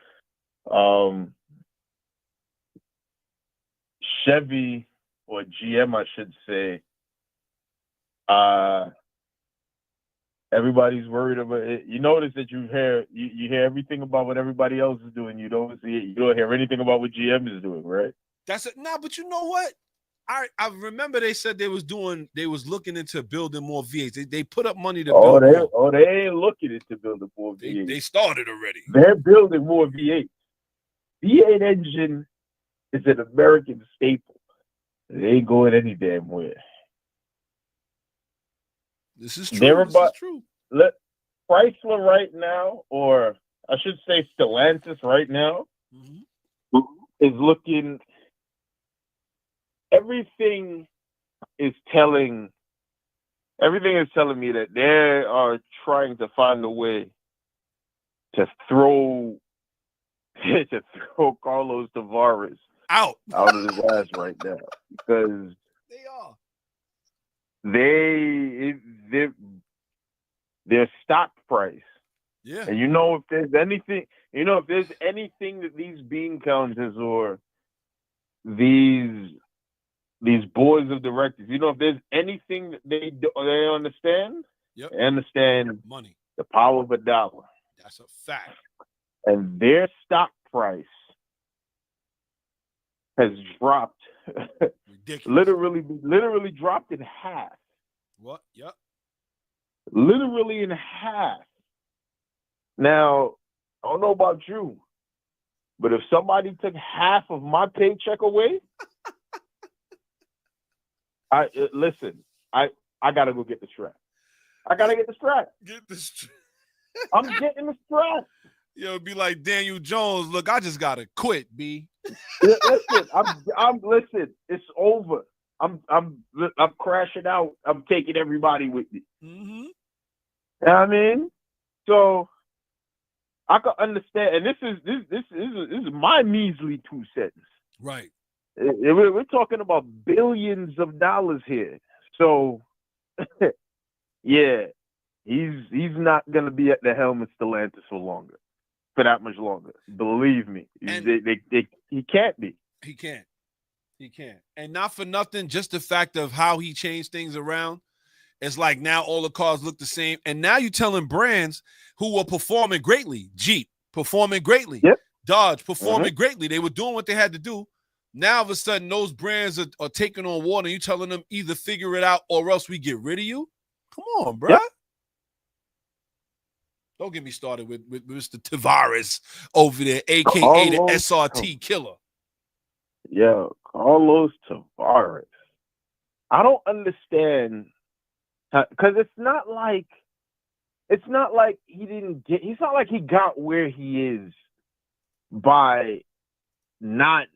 Chevy or GM, I should say. Everybody's worried about it. You notice that you hear everything about what everybody else is doing. You don't see it. You don't hear anything about what GM is doing, right? That's it. Nah, but you know what? I remember they said they was looking into building more V8s. They put up money to build more. They ain't looking into building more V8s. They started already. They're building more V8s. V8 engine is an American staple. It ain't going any damn where. This is true. This is true. Chrysler right now, or I should say Stellantis right now, is looking. Everything is telling me that they are trying to find a way to throw Carlos Tavares out of his ass right now, because they are. Their stock price. Yeah. And if there's anything that these bean counters or these boards of directors, if there's anything that they understand, yep. They understand money, the power of a dollar. That's a fact. And their stock price has dropped, literally dropped in half. What? Yep. Literally in half. Now, I don't know about you, but if somebody took half of my paycheck away, I gotta go get the strap. I gotta get the strap. Get the strap. I'm getting the strap. Yo, it'd be like Daniel Jones. Look, I just gotta quit, B. Listen, listen. It's over. I'm crashing out. I'm taking everybody with me. Mm-hmm. You know what I mean? So I can understand, and this is my measly 2 cents. Right. We're talking about billions of dollars here. So yeah, he's not gonna be at the helm of Stellantis for that much longer. Believe me, he can't be. He can't. And not for nothing, just the fact of how he changed things around. It's like now all the cars look the same. And now you're telling brands who were performing greatly, Jeep performing greatly, yep. Dodge performing greatly. They were doing what they had to do. Now all of a sudden those brands are taking on water. You telling them either figure it out or else we get rid of you? Come on, bro. Yep. Don't get me started with Mr. Tavares over there, a.k.a. the SRT killer. Yeah, Carlos Tavares. I don't understand, because it's not like it's not like he got where he is by not,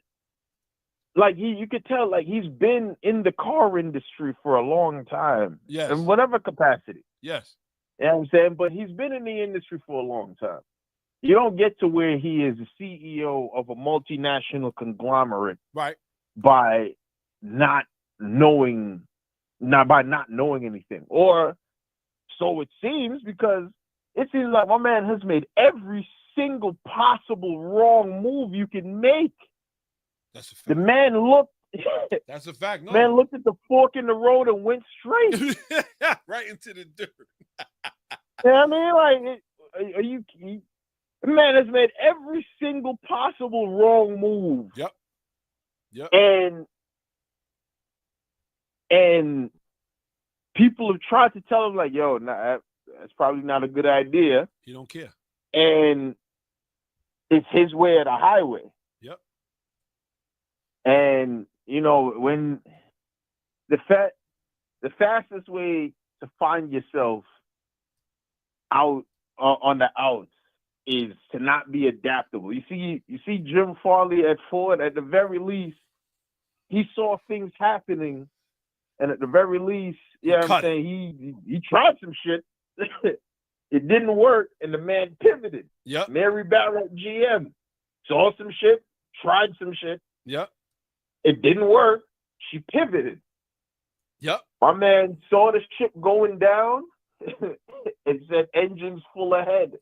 like, you could tell, like, he's been in the car industry for a long time. Yes. In whatever capacity. Yes. You know what I'm saying? But he's been in the industry for a long time. You don't get to where he is the CEO of a multinational conglomerate, right, by not knowing anything. Or so it seems, because it seems like my man has made every single possible wrong move you can make. That's a fact. The man looked. That's a fact. No. Man looked at the fork in the road and went straight. Right into the dirt. You know what I mean? Like, are you? The man has made every single possible wrong move. Yep. And people have tried to tell him, like, yo, nah, that's probably not a good idea. He don't care. And it's his way or the highway. Yep. And, when the fastest way to find yourself out on the outs is to not be adaptable. You see Jim Farley at Ford. At the very least, he saw things happening, and at the very least, he tried some shit. It didn't work, and the man pivoted. Yep. Mary Barrett, GM, saw some shit, tried some shit. Yep. It didn't work. She pivoted. Yep. My man saw the ship going down. it said engines full ahead.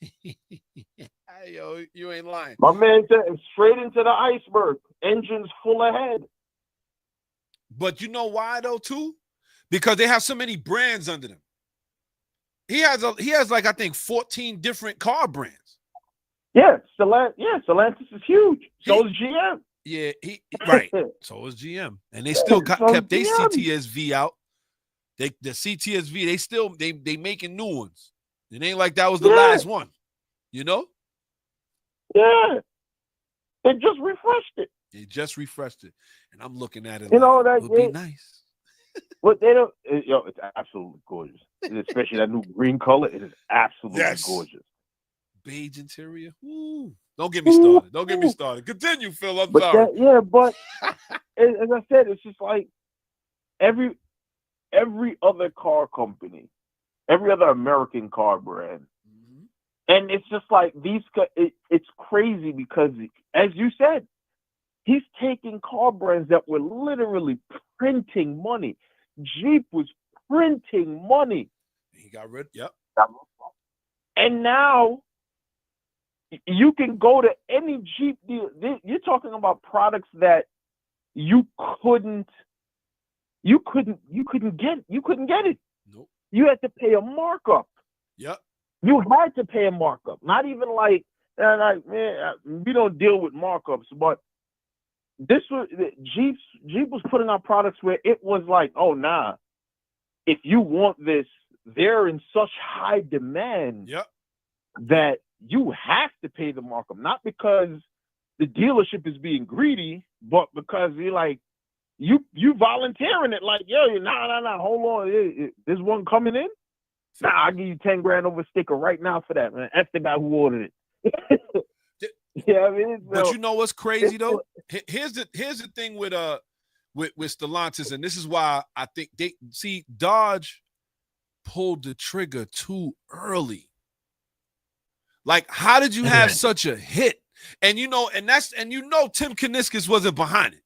Hey, yo, you ain't lying. My man said straight into the iceberg. Engines full ahead. But you know why though, too? Because they have so many brands under them. He has like I think 14 different car brands. Yeah, Stellantis is huge. So is GM. Yeah, right. So is GM, and they still kept their CTSV out. The CTSV they making new ones. It ain't like that was the last one, you know. Yeah, they just refreshed it. And I'm looking at it. You like, know that it would be nice. But they don't. It's absolutely gorgeous, especially that new green color. It is absolutely gorgeous. Beige interior. Ooh. Don't get me started. Don't get me started. Continue, Phil. I'm sorry. But as I said, it's just like every other car company, every other American car brand, and it's just like these. It's crazy because, as you said, he's taking car brands that were literally printing money. Jeep was printing money. He got rid. Yep. And now you can go to any Jeep deal. You're talking about products that you couldn't get it. Nope. You had to pay a markup. Yep. You had to pay a markup. Not even like we don't deal with markups, but this was Jeep was putting out products where it was like, oh nah, if you want this, they're in such high demand that you have to pay the markup, not because the dealership is being greedy, but because you're like you volunteering it. Like, yo, nah, hold on, there's one coming in. Nah, I'll give you 10 grand over sticker right now for that, man. That's the guy who ordered it. Yeah, I mean, but you know what's crazy though? Here's the thing with Stellantis, and this is why I think Dodge pulled the trigger too early. Like, how did you have such a hit? And Tim Kaniskis wasn't behind it.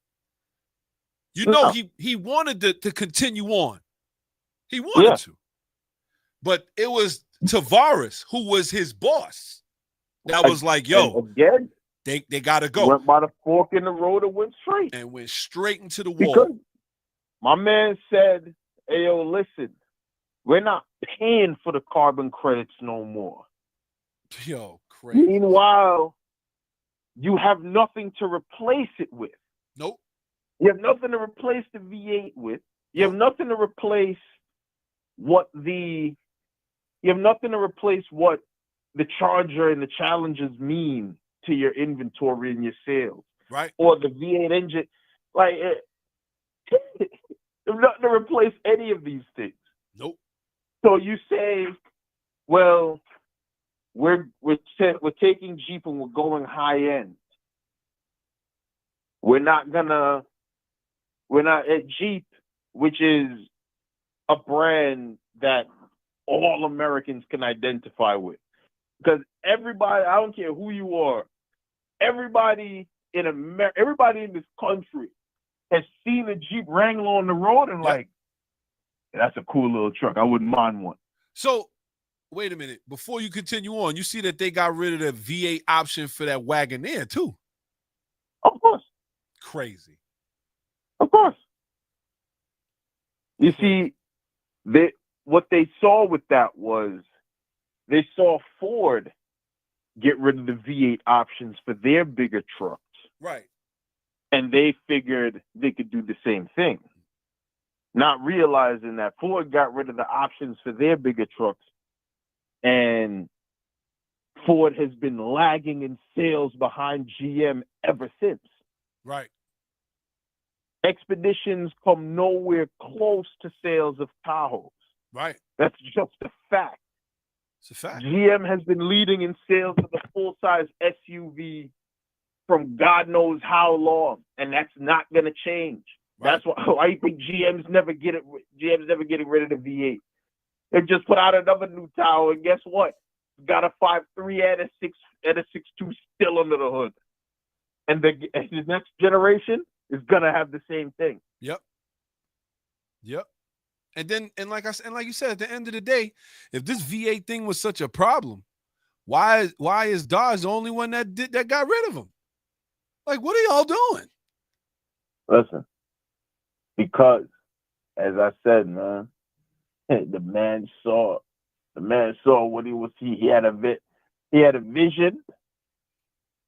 He wanted to continue on. He wanted to. But it was Tavares who was his boss. That was like, yo, again, they gotta go. Went by the fork in the road and went straight into the wall. Because my man said, hey, yo, listen, we're not paying for the carbon credits no more. Yo, crazy. Meanwhile, you have nothing to replace it with. Nope. You have nothing to replace the V8 with. You have nothing to replace what the Charger and the Challengers mean to your inventory and your sales. Right. Or the V8 engine. Like, there's nothing to replace any of these things. Nope. So you say, well, we're taking Jeep and we're going high end. We're not at Jeep, which is a brand that all Americans can identify with. Because everybody, I don't care who you are, everybody in this country has seen a Jeep Wrangler on the road and like, that's a cool little truck. I wouldn't mind one. So, wait a minute. Before you continue on, you see that they got rid of the V8 option for that Wagoneer too. Of course. Crazy. Of course. You see, what they saw with that was they saw Ford get rid of the V8 options for their bigger trucks. Right. And they figured they could do the same thing. Not realizing that Ford got rid of the options for their bigger trucks. And Ford has been lagging in sales behind GM ever since. Right. Expeditions come nowhere close to sales of Tahoes. Right. That's just a fact. It's a fact. GM has been leading in sales of the full-size SUV from God knows how long, and that's not going to change. Right. That's why I think GM's never getting rid of the V8. They just put out another new Tahoe, and guess what? Got a 5.3 and a 6.2 still under the hood. And the next generation is going to have the same thing. Yep. And like you said, at the end of the day, if this V8 thing was such a problem, why is Dodge the only one that got rid of them? Like, what are y'all doing? Listen, because as I said, man, the man saw what he was. He had a vision,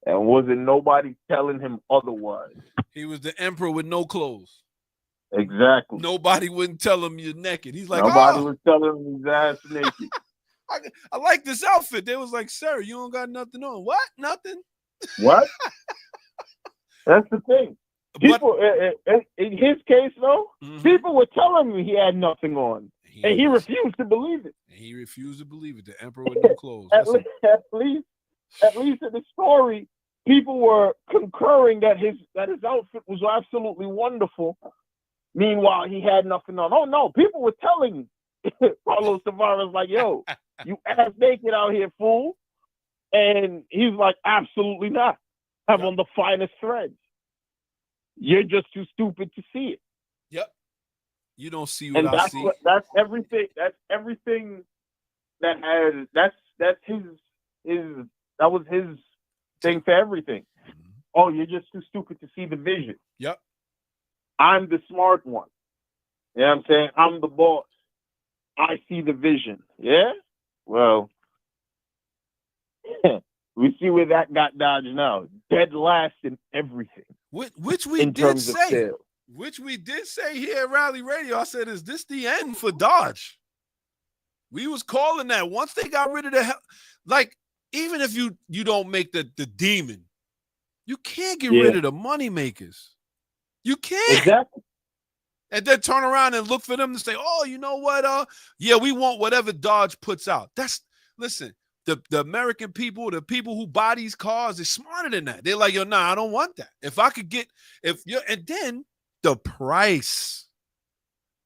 and wasn't nobody telling him otherwise. He was the emperor with no clothes. Exactly. Nobody wouldn't tell him you're naked. He's like, nobody was telling him his ass naked. I like this outfit. They was like, sir, you don't got nothing on. What? Nothing? What? That's the thing. People, in his case, though, people were telling me he had nothing on, and he refused to believe it. And he refused to believe it. The emperor with no clothes. at least in the story, people were concurring that his outfit was absolutely wonderful. Meanwhile, he had nothing on. Oh no, people were telling Carlos Tavares like, "Yo, you ass naked out here, fool," and he's like, "Absolutely not. I have on the finest threads. You're just too stupid to see it." Yep. You don't see what I see. That's everything. That's everything that has. That's his. That was his thing for everything. Oh, you're just too stupid to see the vision. Yep. I'm the smart one. You know what I'm saying? I'm the boss. I see the vision. Yeah? Well, we see where that got Dodge now. Dead last in everything. Which we did say. Which we did say here at Rally Radio. I said, is this the end for Dodge? We was calling that. Once they got rid of like, even if you don't make the demon, you can't get rid of the money makers. You can't. Exactly. And then turn around and look for them to say, oh, you know what? We want whatever Dodge puts out. Listen, the American people, the people who buy these cars, they're smarter than that. They're like, yo, nah, I don't want that. And then the price.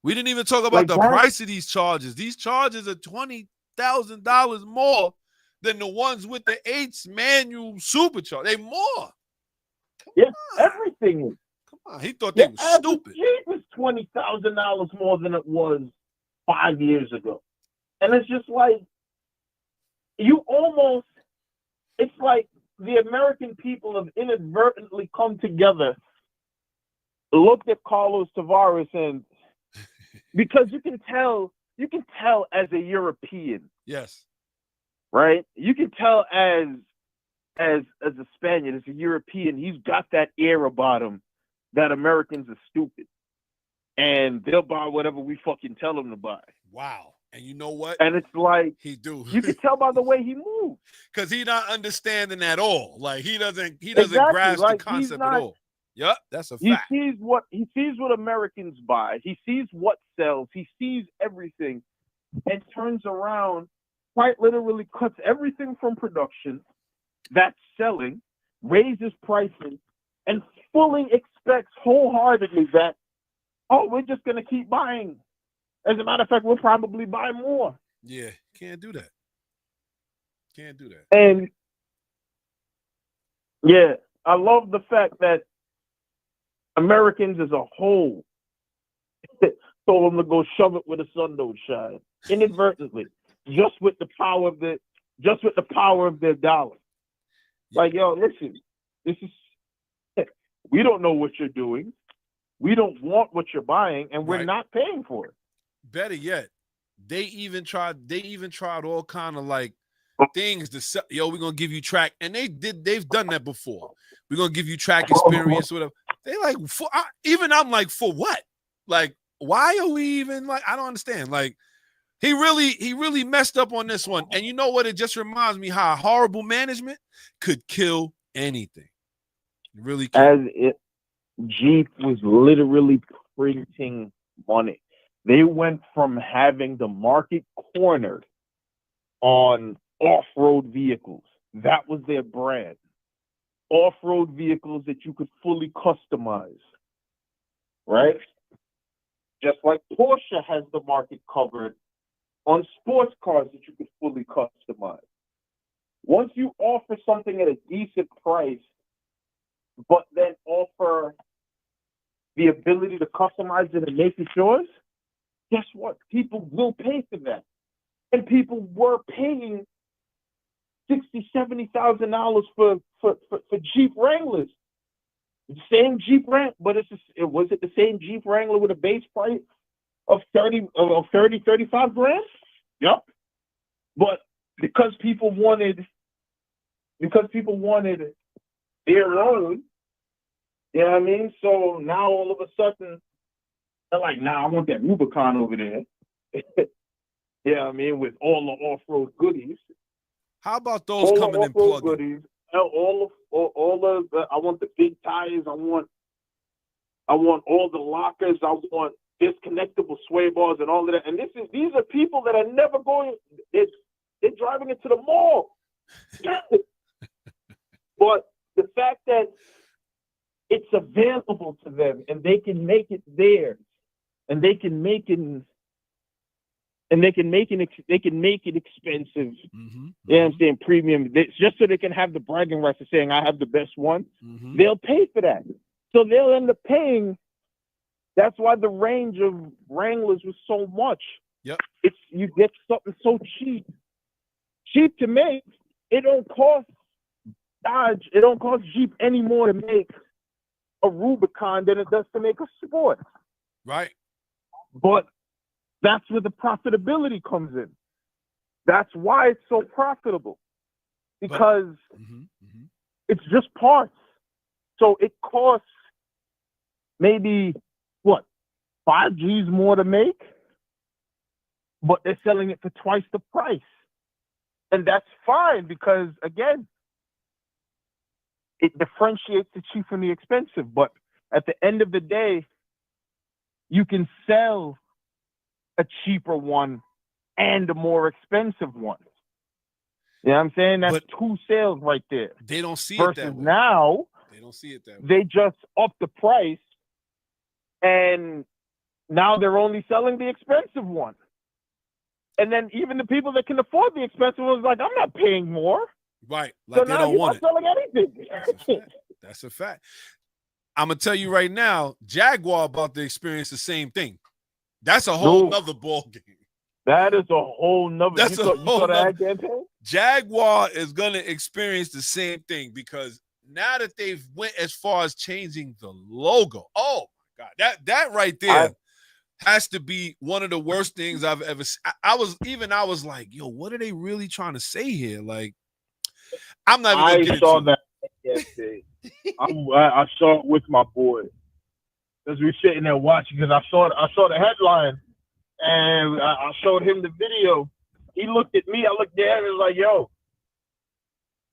We didn't even talk about the price of these charges. These charges are $20,000 more than the ones with the 8's manual supercharger. They more. Everything is. Come on, he thought they were stupid. It was $20,000 more than it was 5 years ago. And it's just like, it's like the American people have inadvertently come together, looked at Carlos Tavares, and because you can tell as a European. Yes. Right? You can tell as a Spaniard, as a European, he's got that air about him that Americans are stupid. And they'll buy whatever we fucking tell them to buy. Wow. And you know what? And it's like, he do. You can tell by the way he moves. Because he's not understanding at all. Like he doesn't Exactly. grasp the concept at all. Yep, that's a fact. He sees what Americans buy. He sees what sells. He sees everything and turns around, quite literally cuts everything from production that's selling, raises prices, and fully expects wholeheartedly that, we're just going to keep buying. As a matter of fact, we'll probably buy more. Yeah, can't do that. Can't do that. And, I love the fact that Americans as a whole told them to go shove it where the sun don't shine, inadvertently, just with the power of their dollar. Like, yo, listen, we don't know what you're doing. We don't want what you're buying, and we're not paying for it. Better yet, they even tried all kind of like things to sell. Yo, we're gonna give you track, and they've done that before. We're gonna give you track experience, whatever. They like I'm like, for what? Like, why are we even like? I don't understand. Like, he really messed up on this one. And you know what? It just reminds me how horrible management could kill anything. It really can. Jeep was literally printing money. They went from having the market cornered on off-road vehicles. That was their brand. Off-road vehicles that you could fully customize, right? Just like Porsche has the market covered on sports cars that you could fully customize. Once you offer something at a decent price, but then offer the ability to customize it and make it yours, guess what? People will pay for that. And people were paying $60,000-$70,000 for Jeep Wranglers. The same Jeep Wrangler, but was it the same Jeep Wrangler with a base price of 35 grand? Yep. But because people wanted their own, you know what I mean? So now all of a sudden they're like, nah, I want that Rubicon over there. You know what I mean? With all the off-road goodies. How about those coming in plug-in? Goodies. All of the, I want the big tires. I want all the lockers. I want disconnectable sway bars and all of that. And these are people that are never going. They're driving into the mall. But the fact that it's available to them and they can make it theirs, and they can make it expensive. Mm-hmm. You know what I'm saying? Premium, just so they can have the bragging rights of saying I have the best one. Mm-hmm. They'll pay for that. So they'll end up paying. That's why the range of Wranglers was so much. Yep. You get something so cheap to make. It don't cost Dodge. It don't cost Jeep any more to make a Rubicon than it does to make a Sport. Right. But that's where the profitability comes in. That's why it's so profitable. Because it's just parts. So it costs maybe, 5 G's more to make? But they're selling it for twice the price. And that's fine because, again, it differentiates the cheap from the expensive. But at the end of the day, you can sell a cheaper one and a more expensive one. You know what I'm saying? That's two sales right there. They don't see Versus it that way. Now, they don't see it that way. They just up the price, and now they're only selling the expensive one. And then even the people that can afford the expensive ones, like, I'm not paying more. Right. Like so they now don't you're want not it. selling anything. That's a fact. I'm going to tell you right now, Jaguar about to experience the same thing. That's a whole nother ball game. That is a whole nother. That's you saw the ad campaign? Jaguar is going to experience the same thing because now that they've went as far as changing the logo. Oh, my God. That right there has to be one of the worst things I've ever seen. I was like, yo, what are they really trying to say here? Like, I'm not even going to get saw into that yesterday. I saw it with my boy. Because we were sitting there watching, because I saw the headline, and I showed him the video. He looked at me, I looked at him, and was like, yo,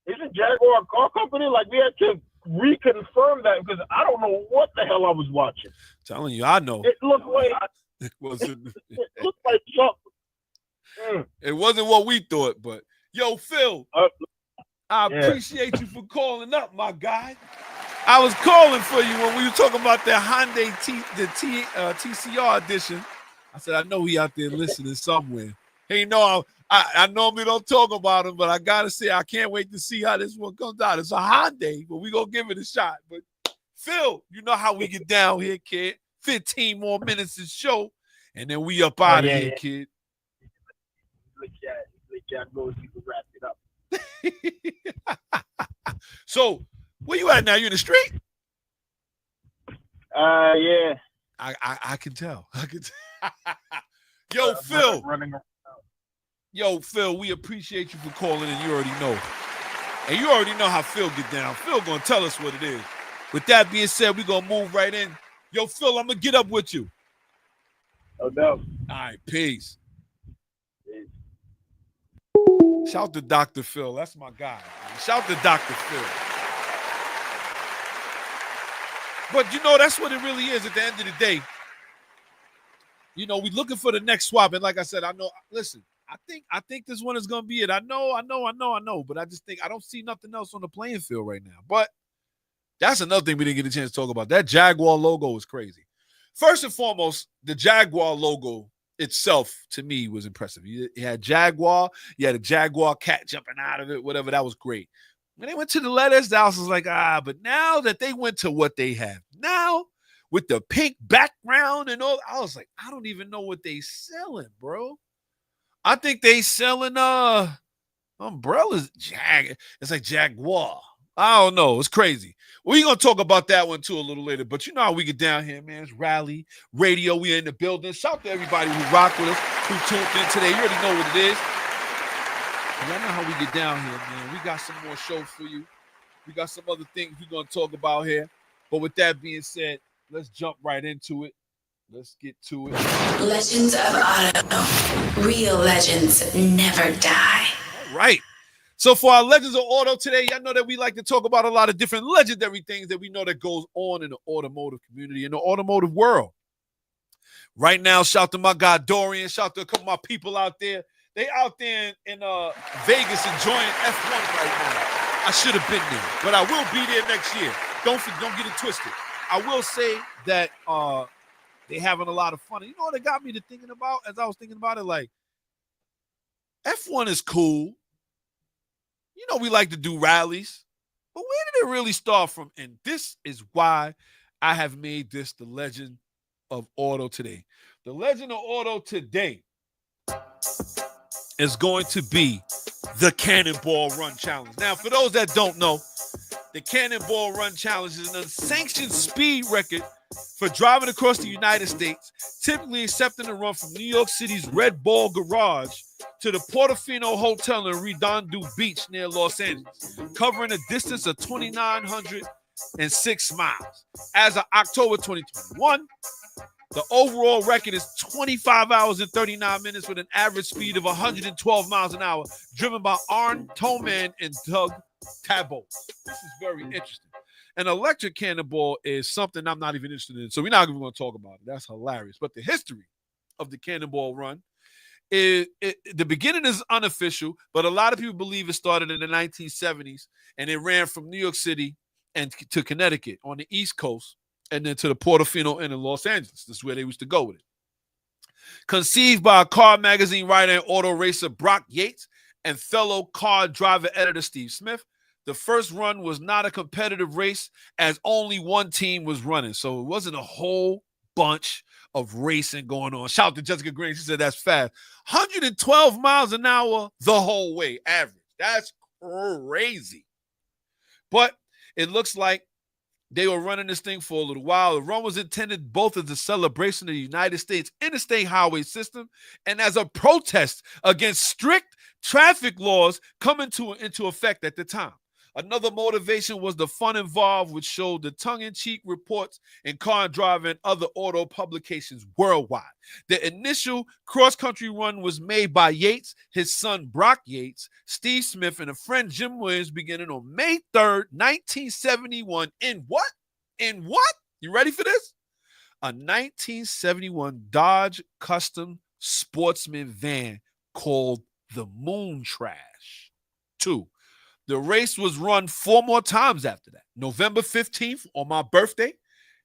is it Jaguar a car company? Like, we had to reconfirm that, because I don't know what the hell I was watching. Telling you, I know. It looked like it wasn't. It looked like something. It wasn't what we thought, but yo, Phil, I appreciate you for calling up, my guy. I was calling for you when we were talking about the Hyundai TCR edition. I said, I know he out there listening somewhere. Hey, no, I normally don't talk about him, but I got to say, I can't wait to see how this one comes out. It's a Hyundai, but we're going to give it a shot. But Phil, you know how we get down here, kid. 15 more minutes of show, and then we up out of here, kid. So, where you at now? You in the street? Yeah. I can tell. I can tell. Yo, Phil. Yo, Phil, we appreciate you for calling in. You already know. And you already know how Phil get down. Phil gonna tell us what it is. With that being said, we gonna move right in. Yo, Phil, I'm gonna get up with you. Oh, no. All right, peace. Shout to Dr. Phil. That's my guy. Shout to Dr. Phil. But, you know, that's what it really is at the end of the day. You know, we're looking for the next swap. And like I said, I know, listen, I think this one is going to be it. I know. But I just think I don't see nothing else on the playing field right now. But that's another thing we didn't get a chance to talk about. That Jaguar logo is crazy. First and foremost, the Jaguar logo itself, to me, was impressive. You had Jaguar. You had a Jaguar cat jumping out of it, whatever. That was great. When they went to the letters, the house was like, but now that they went to what they have, now with the pink background and all. I was like, I don't even know what they selling, bro. I think they selling umbrellas. It's like Jaguar. I don't know. It's crazy. We're going to talk about that one too a little later. But you know how we get down here, man. It's Rally Radio. We in the building. Shout out to everybody who rocked with us, who tuned in today. You already know what it is. Y'all know how we get down here, man. We got some more shows for you. We got some other things we're going to talk about here. But with that being said, let's jump right into it. Let's get to it. Legends of Auto. Real legends never die. All right. So for our Legends of Auto today, y'all know that we like to talk about a lot of different legendary things that we know that goes on in the automotive community, in the automotive world. Right now, shout to my guy Dorian. Shout to a couple of my people out there. They out there in Vegas enjoying F1 right now. I should have been there, but I will be there next year. Don't get it twisted. I will say that they having a lot of fun. You know what it got me to thinking about as I was thinking about it? Like, F1 is cool. You know, we like to do rallies, but where did it really start from? And this is why I have made this the Legend of Auto today. The Legend of Auto today is going to be the Cannonball Run Challenge. Now, for those that don't know, the Cannonball Run Challenge is an unsanctioned speed record for driving across the United States, typically accepting a run from New York City's Red Ball Garage to the Portofino Hotel in Redondo Beach near Los Angeles, covering a distance of 2,906 miles. As of October 2021, the overall record is 25 hours and 39 minutes with an average speed of 112 miles an hour, driven by Arn Toman and Doug Tabot. This is very interesting. An electric cannonball is something I'm not even interested in, so we're not even going to talk about it. That's hilarious. But the history of the Cannonball Run the beginning is unofficial, but a lot of people believe it started in the 1970s, and it ran from New York City and to Connecticut on the East Coast, and then to the Portofino Inn in Los Angeles. This is where they used to go with it. Conceived by a car magazine writer and auto racer Brock Yates and fellow car driver editor Steve Smith, the first run was not a competitive race as only one team was running. So it wasn't a whole bunch of racing going on. Shout out to Jessica Green. She said that's fast. 112 miles an hour the whole way, average. That's crazy. But it looks like they were running this thing for a little while. The run was intended both as a celebration of the United States interstate highway system and as a protest against strict traffic laws coming into effect at the time. Another motivation was the fun involved, which showed the tongue-in-cheek reports in Car and Driver and other auto publications worldwide. The initial cross-country run was made by Yates, his son Brock Yates, Steve Smith, and a friend Jim Williams beginning on May 3rd, 1971 in what? In what? You ready for this? A 1971 Dodge Custom Sportsman van called the Moon Trash 2. The race was run 4 more times after that. November 15th on my birthday,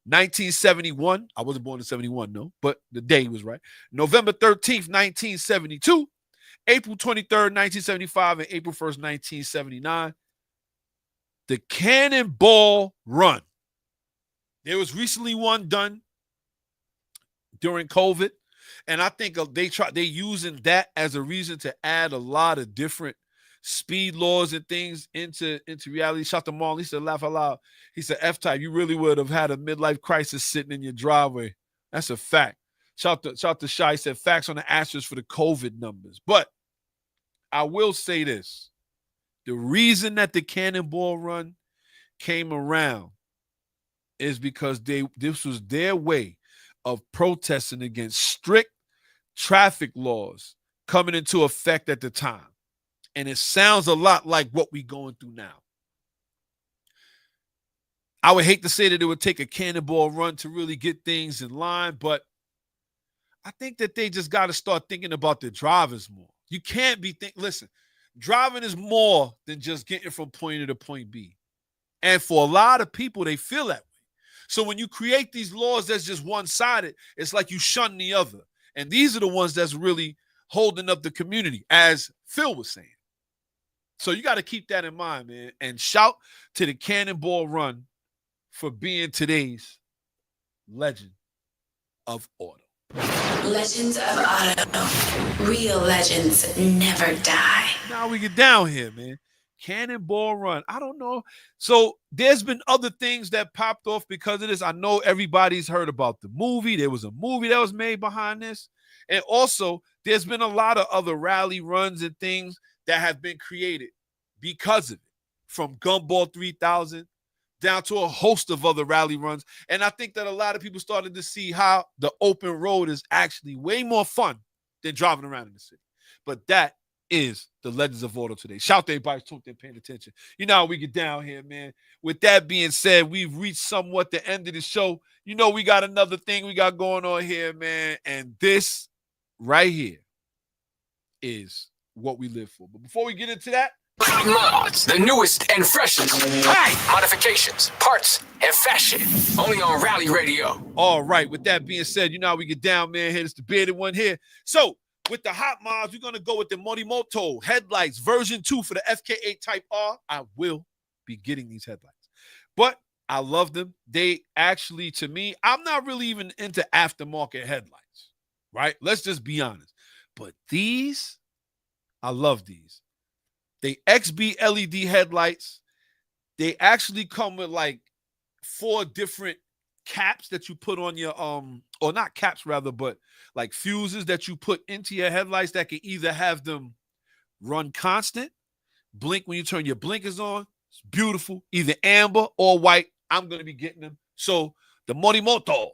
1971. I wasn't born in 71, no, but the day was right. November 13th, 1972. April 23rd, 1975, and April 1st, 1979. The Cannonball Run. There was recently one done during COVID, and I think they're using that as a reason to add a lot of different speed laws and things into reality. Shout to Marlon. He said, laugh out loud. He said, F-Type, you really would have had a midlife crisis sitting in your driveway. That's a fact. Shout to Shy. He said, facts on the asterisk for the COVID numbers. But I will say this. The reason that the Cannonball Run came around is because this was their way of protesting against strict traffic laws coming into effect at the time. And it sounds a lot like what we're going through now. I would hate to say that it would take a Cannonball Run to really get things in line, but I think that they just got to start thinking about the drivers more. You can't be listen, driving is more than just getting from point A to point B. And for a lot of people, they feel that way. So when you create these laws that's just one-sided, it's like you shun the other. And these are the ones that's really holding up the community, as Phil was saying. So you got to keep that in mind, man. And shout to the Cannonball Run for being today's legend of auto. Legends of Auto. Real legends never die. Now we get down here, man. Cannonball Run. I don't know. So there's been other things that popped off because of this. I know everybody's heard about the movie. There was a movie that was made behind this. And also, there's been a lot of other rally runs and things that have been created because of it. From Gumball 3000 down to a host of other rally runs. And I think that a lot of people started to see how the open road is actually way more fun than driving around in the city. But that is the Legends of Auto today. Shout to everybody tuned in, paying attention. You know how we get down here, man. With that being said, we've reached somewhat the end of the show. You know we got another thing we got going on here, man. And this right here is what we live for. But before we get into that, Mods, the newest and freshest. Hey, modifications, parts, and fashion. Only on Rally Radio. all right, with that being said, you know how we get down, man. Here, it's the bearded one here. So, with the hot mods, we're going to go with the Morimoto headlights version 2 for the FK8 Type R. I will be getting these headlights. But I love them. They actually, to me, I'm not really even into aftermarket headlights, right? Let's just be honest. But these, I love these. They XB LED headlights. They actually come with like 4 different caps that you put on your or not caps rather, but like fuses that you put into your headlights that can either have them run constant, blink when you turn your blinkers on. It's beautiful, either amber or white. I'm gonna be getting them. So the Morimoto.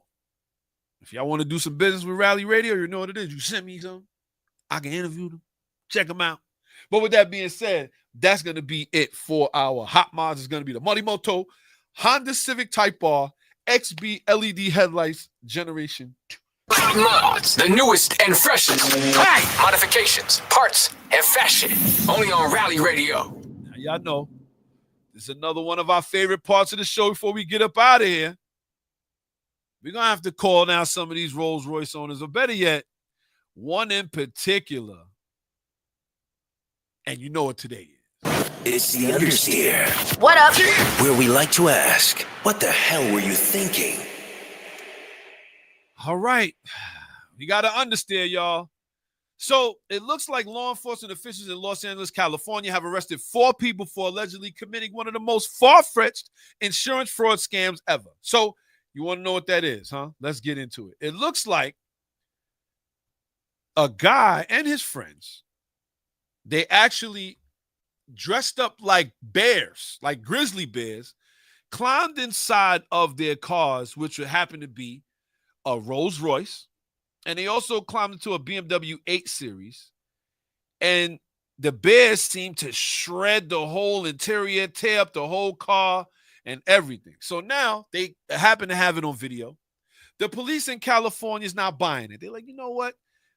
If y'all want to do some business with Rally Radio, you know what it is. You send me some, I can interview them, check them out. But with that being said, that's going to be it for our hot mods. It's going to be the Morimoto Honda Civic Type R XB LED headlights generation 2. Mods, the newest and freshest. Hey, modifications, parts, and fashion. Only on Rally Radio. Now, y'all know this is another one of our favorite parts of the show before we get up out of here. We're going to have to call now some of these Rolls Royce owners, or better yet, one in particular. And you know what today is. It's the Understeer, What up? where we like to ask, what the hell were you thinking? All right. We got to understand, y'all. So it looks like law enforcement officials in Los Angeles, California have arrested 4 people for allegedly committing one of the most far-fetched insurance fraud scams ever. So you want to know what that is, huh? Let's get into it. It looks like a guy and his friends, they actually dressed up like bears, like grizzly bears, climbed inside of their cars, which would happen to be a Rolls Royce. And they also climbed into a BMW 8 Series. And the bears seemed to shred the whole interior, tear up the whole car and everything. So now they happen to have it on video. The police in California is not buying it. They're like, you know what?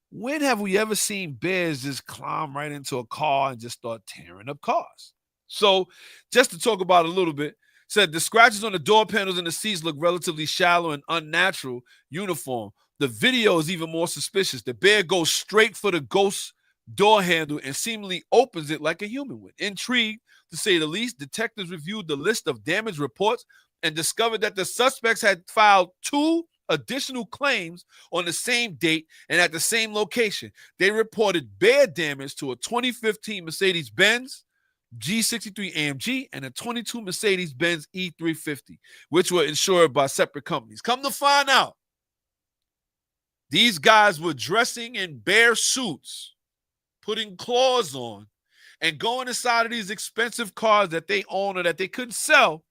When have we ever seen bears just climb right into a car and just start tearing up cars? So just to talk about it a little bit, said the scratches on the door panels and the seats look relatively shallow and unnatural uniform. The video is even more suspicious. The bear goes straight for the ghost door handle and seemingly opens it like a human would. Intrigued, to say the least, detectives reviewed the list of damage reports and discovered that the suspects had filed 2 additional claims on the same date and at the same location. They reported bear damage to a 2015 Mercedes-Benz G63 AMG and a 22 Mercedes-Benz E350, which were insured by separate companies. Come to find out, these guys were dressing in bear suits, putting claws on, and going inside of these expensive cars that they own or that they couldn't sell,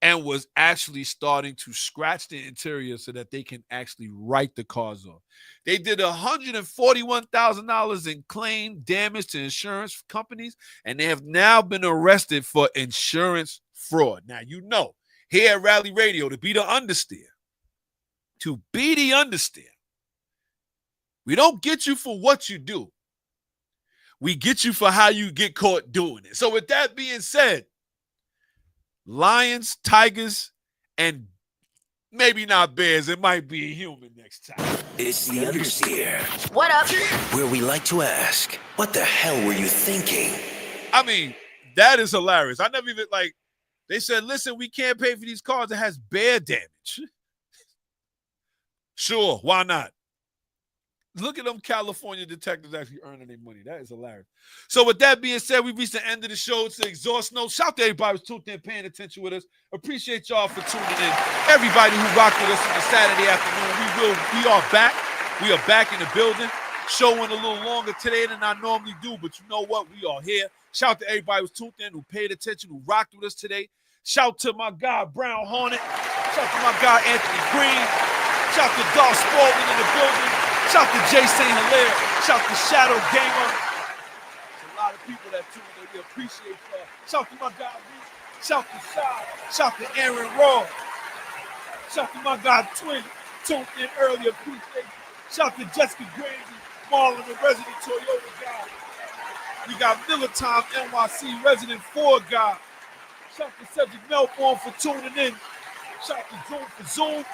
and was actually starting to scratch the interior so that they can actually write the cars off. They did $141,000 in claim damage to insurance companies, and they have now been arrested for insurance fraud. Now, you know, here at Rally Radio, to be the understeer, we don't get you for what you do. We get you for how you get caught doing it. So with that being said, lions, tigers, and maybe not bears. It might be a human next time. It's the Understeer, What up? where we like to ask, what the hell were you thinking? I mean, that is hilarious. I never even, like, they said, listen, we can't pay for these cars that has bear damage. Sure, why not? Look at them California detectives actually earning their money. That is hilarious. So with that being said, we reached the end of the show. It's the exhaust note. Shout out to everybody who's tuned in, paying attention with us. Appreciate y'all for tuning in. Everybody who rocked with us on the Saturday afternoon. We are back. We are back in the building. Showing a little longer today than I normally do, but you know what? We are here. Shout out to everybody who's tuned in, who paid attention, who rocked with us today. Shout to my guy, Brown Hornet. Shout to my guy, Anthony Green. Shout to Darth Spalding in the building. Shout to Jay St. Hilaire. Shout to Shadow Gamer. There's a lot of people that tune in. We appreciate y'all. Shout to my guy, Reese. Shout to Shy. Shout to Aaron Raw. Shout to my guy, Twin. Tuned in earlier. Appreciate you. Shout to Jessica Graves, Marlon, the resident Toyota guy. We got Miller Time, NYC resident Ford guy. Shout to Cedric Melbourne for tuning in. Shout to Zoom for Zoom.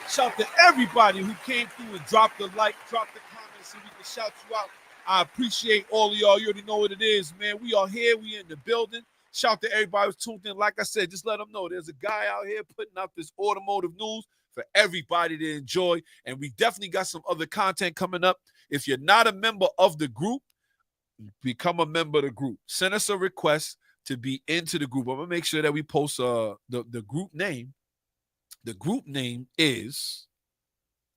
Shout to everybody who came through and dropped the like, dropped the comments, so we can shout you out. I appreciate all of y'all. You already know what it is, man. We are here. We in the building. Shout to everybody who's tuned in. Like I said, just let them know there's a guy out here putting out this automotive news for everybody to enjoy. And we definitely got some other content coming up. If you're not a member of the group, become a member of the group. Send us a request to be into the group. I'm going to make sure that we post the group name. The group name is,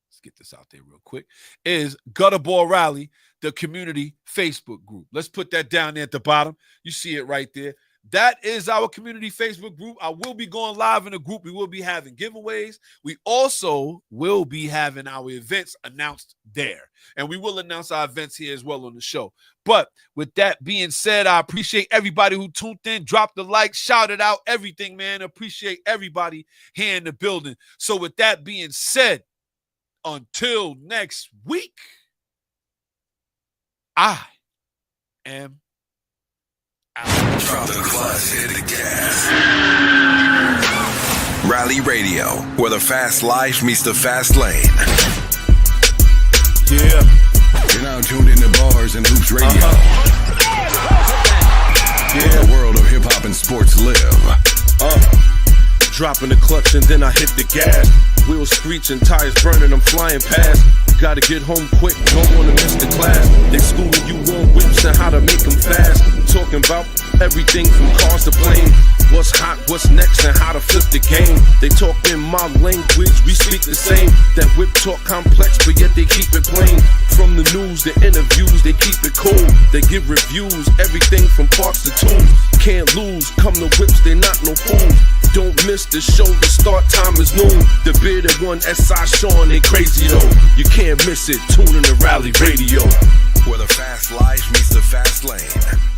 let's get this out there real quick, is Gutterball Rally, the community Facebook group. Let's put that down there at the bottom. You see it right there. That is our community Facebook group. I will be going live in the group. We will be having giveaways. We also will be having our events announced there. And we will announce our events here as well on the show. But with that being said, I appreciate everybody who tuned in, dropped the like, shouted out, everything, man. Appreciate everybody here in the building. So with that being said, until next week, I am Drop the clutch, hit the gas. Rally Radio, where the fast life meets the fast lane. Yeah. You're now tuned into Bars and Hoops Radio. Yeah. The world of hip hop and sports live. Dropping the clutch and then I hit the gas. Wheels screeching, tires burning, I'm flying past. Gotta get home quick, don't wanna miss the class. They schooling you on whips and how to make them fast. Talking about everything from cars to plane. What's hot, what's next, and how to flip the game. They talk in my language, we speak the same. That whip talk complex, but yet they keep it plain. From the news, the interviews, they keep it cool. They give reviews, everything from parts to tools. Can't lose, come to whips, they not no fools. Don't miss the show, the start time is noon. The bearded one, S.I. Sean, they crazy though. You can't miss it, tune in the Rally Radio. Where the fast life meets the fast lane.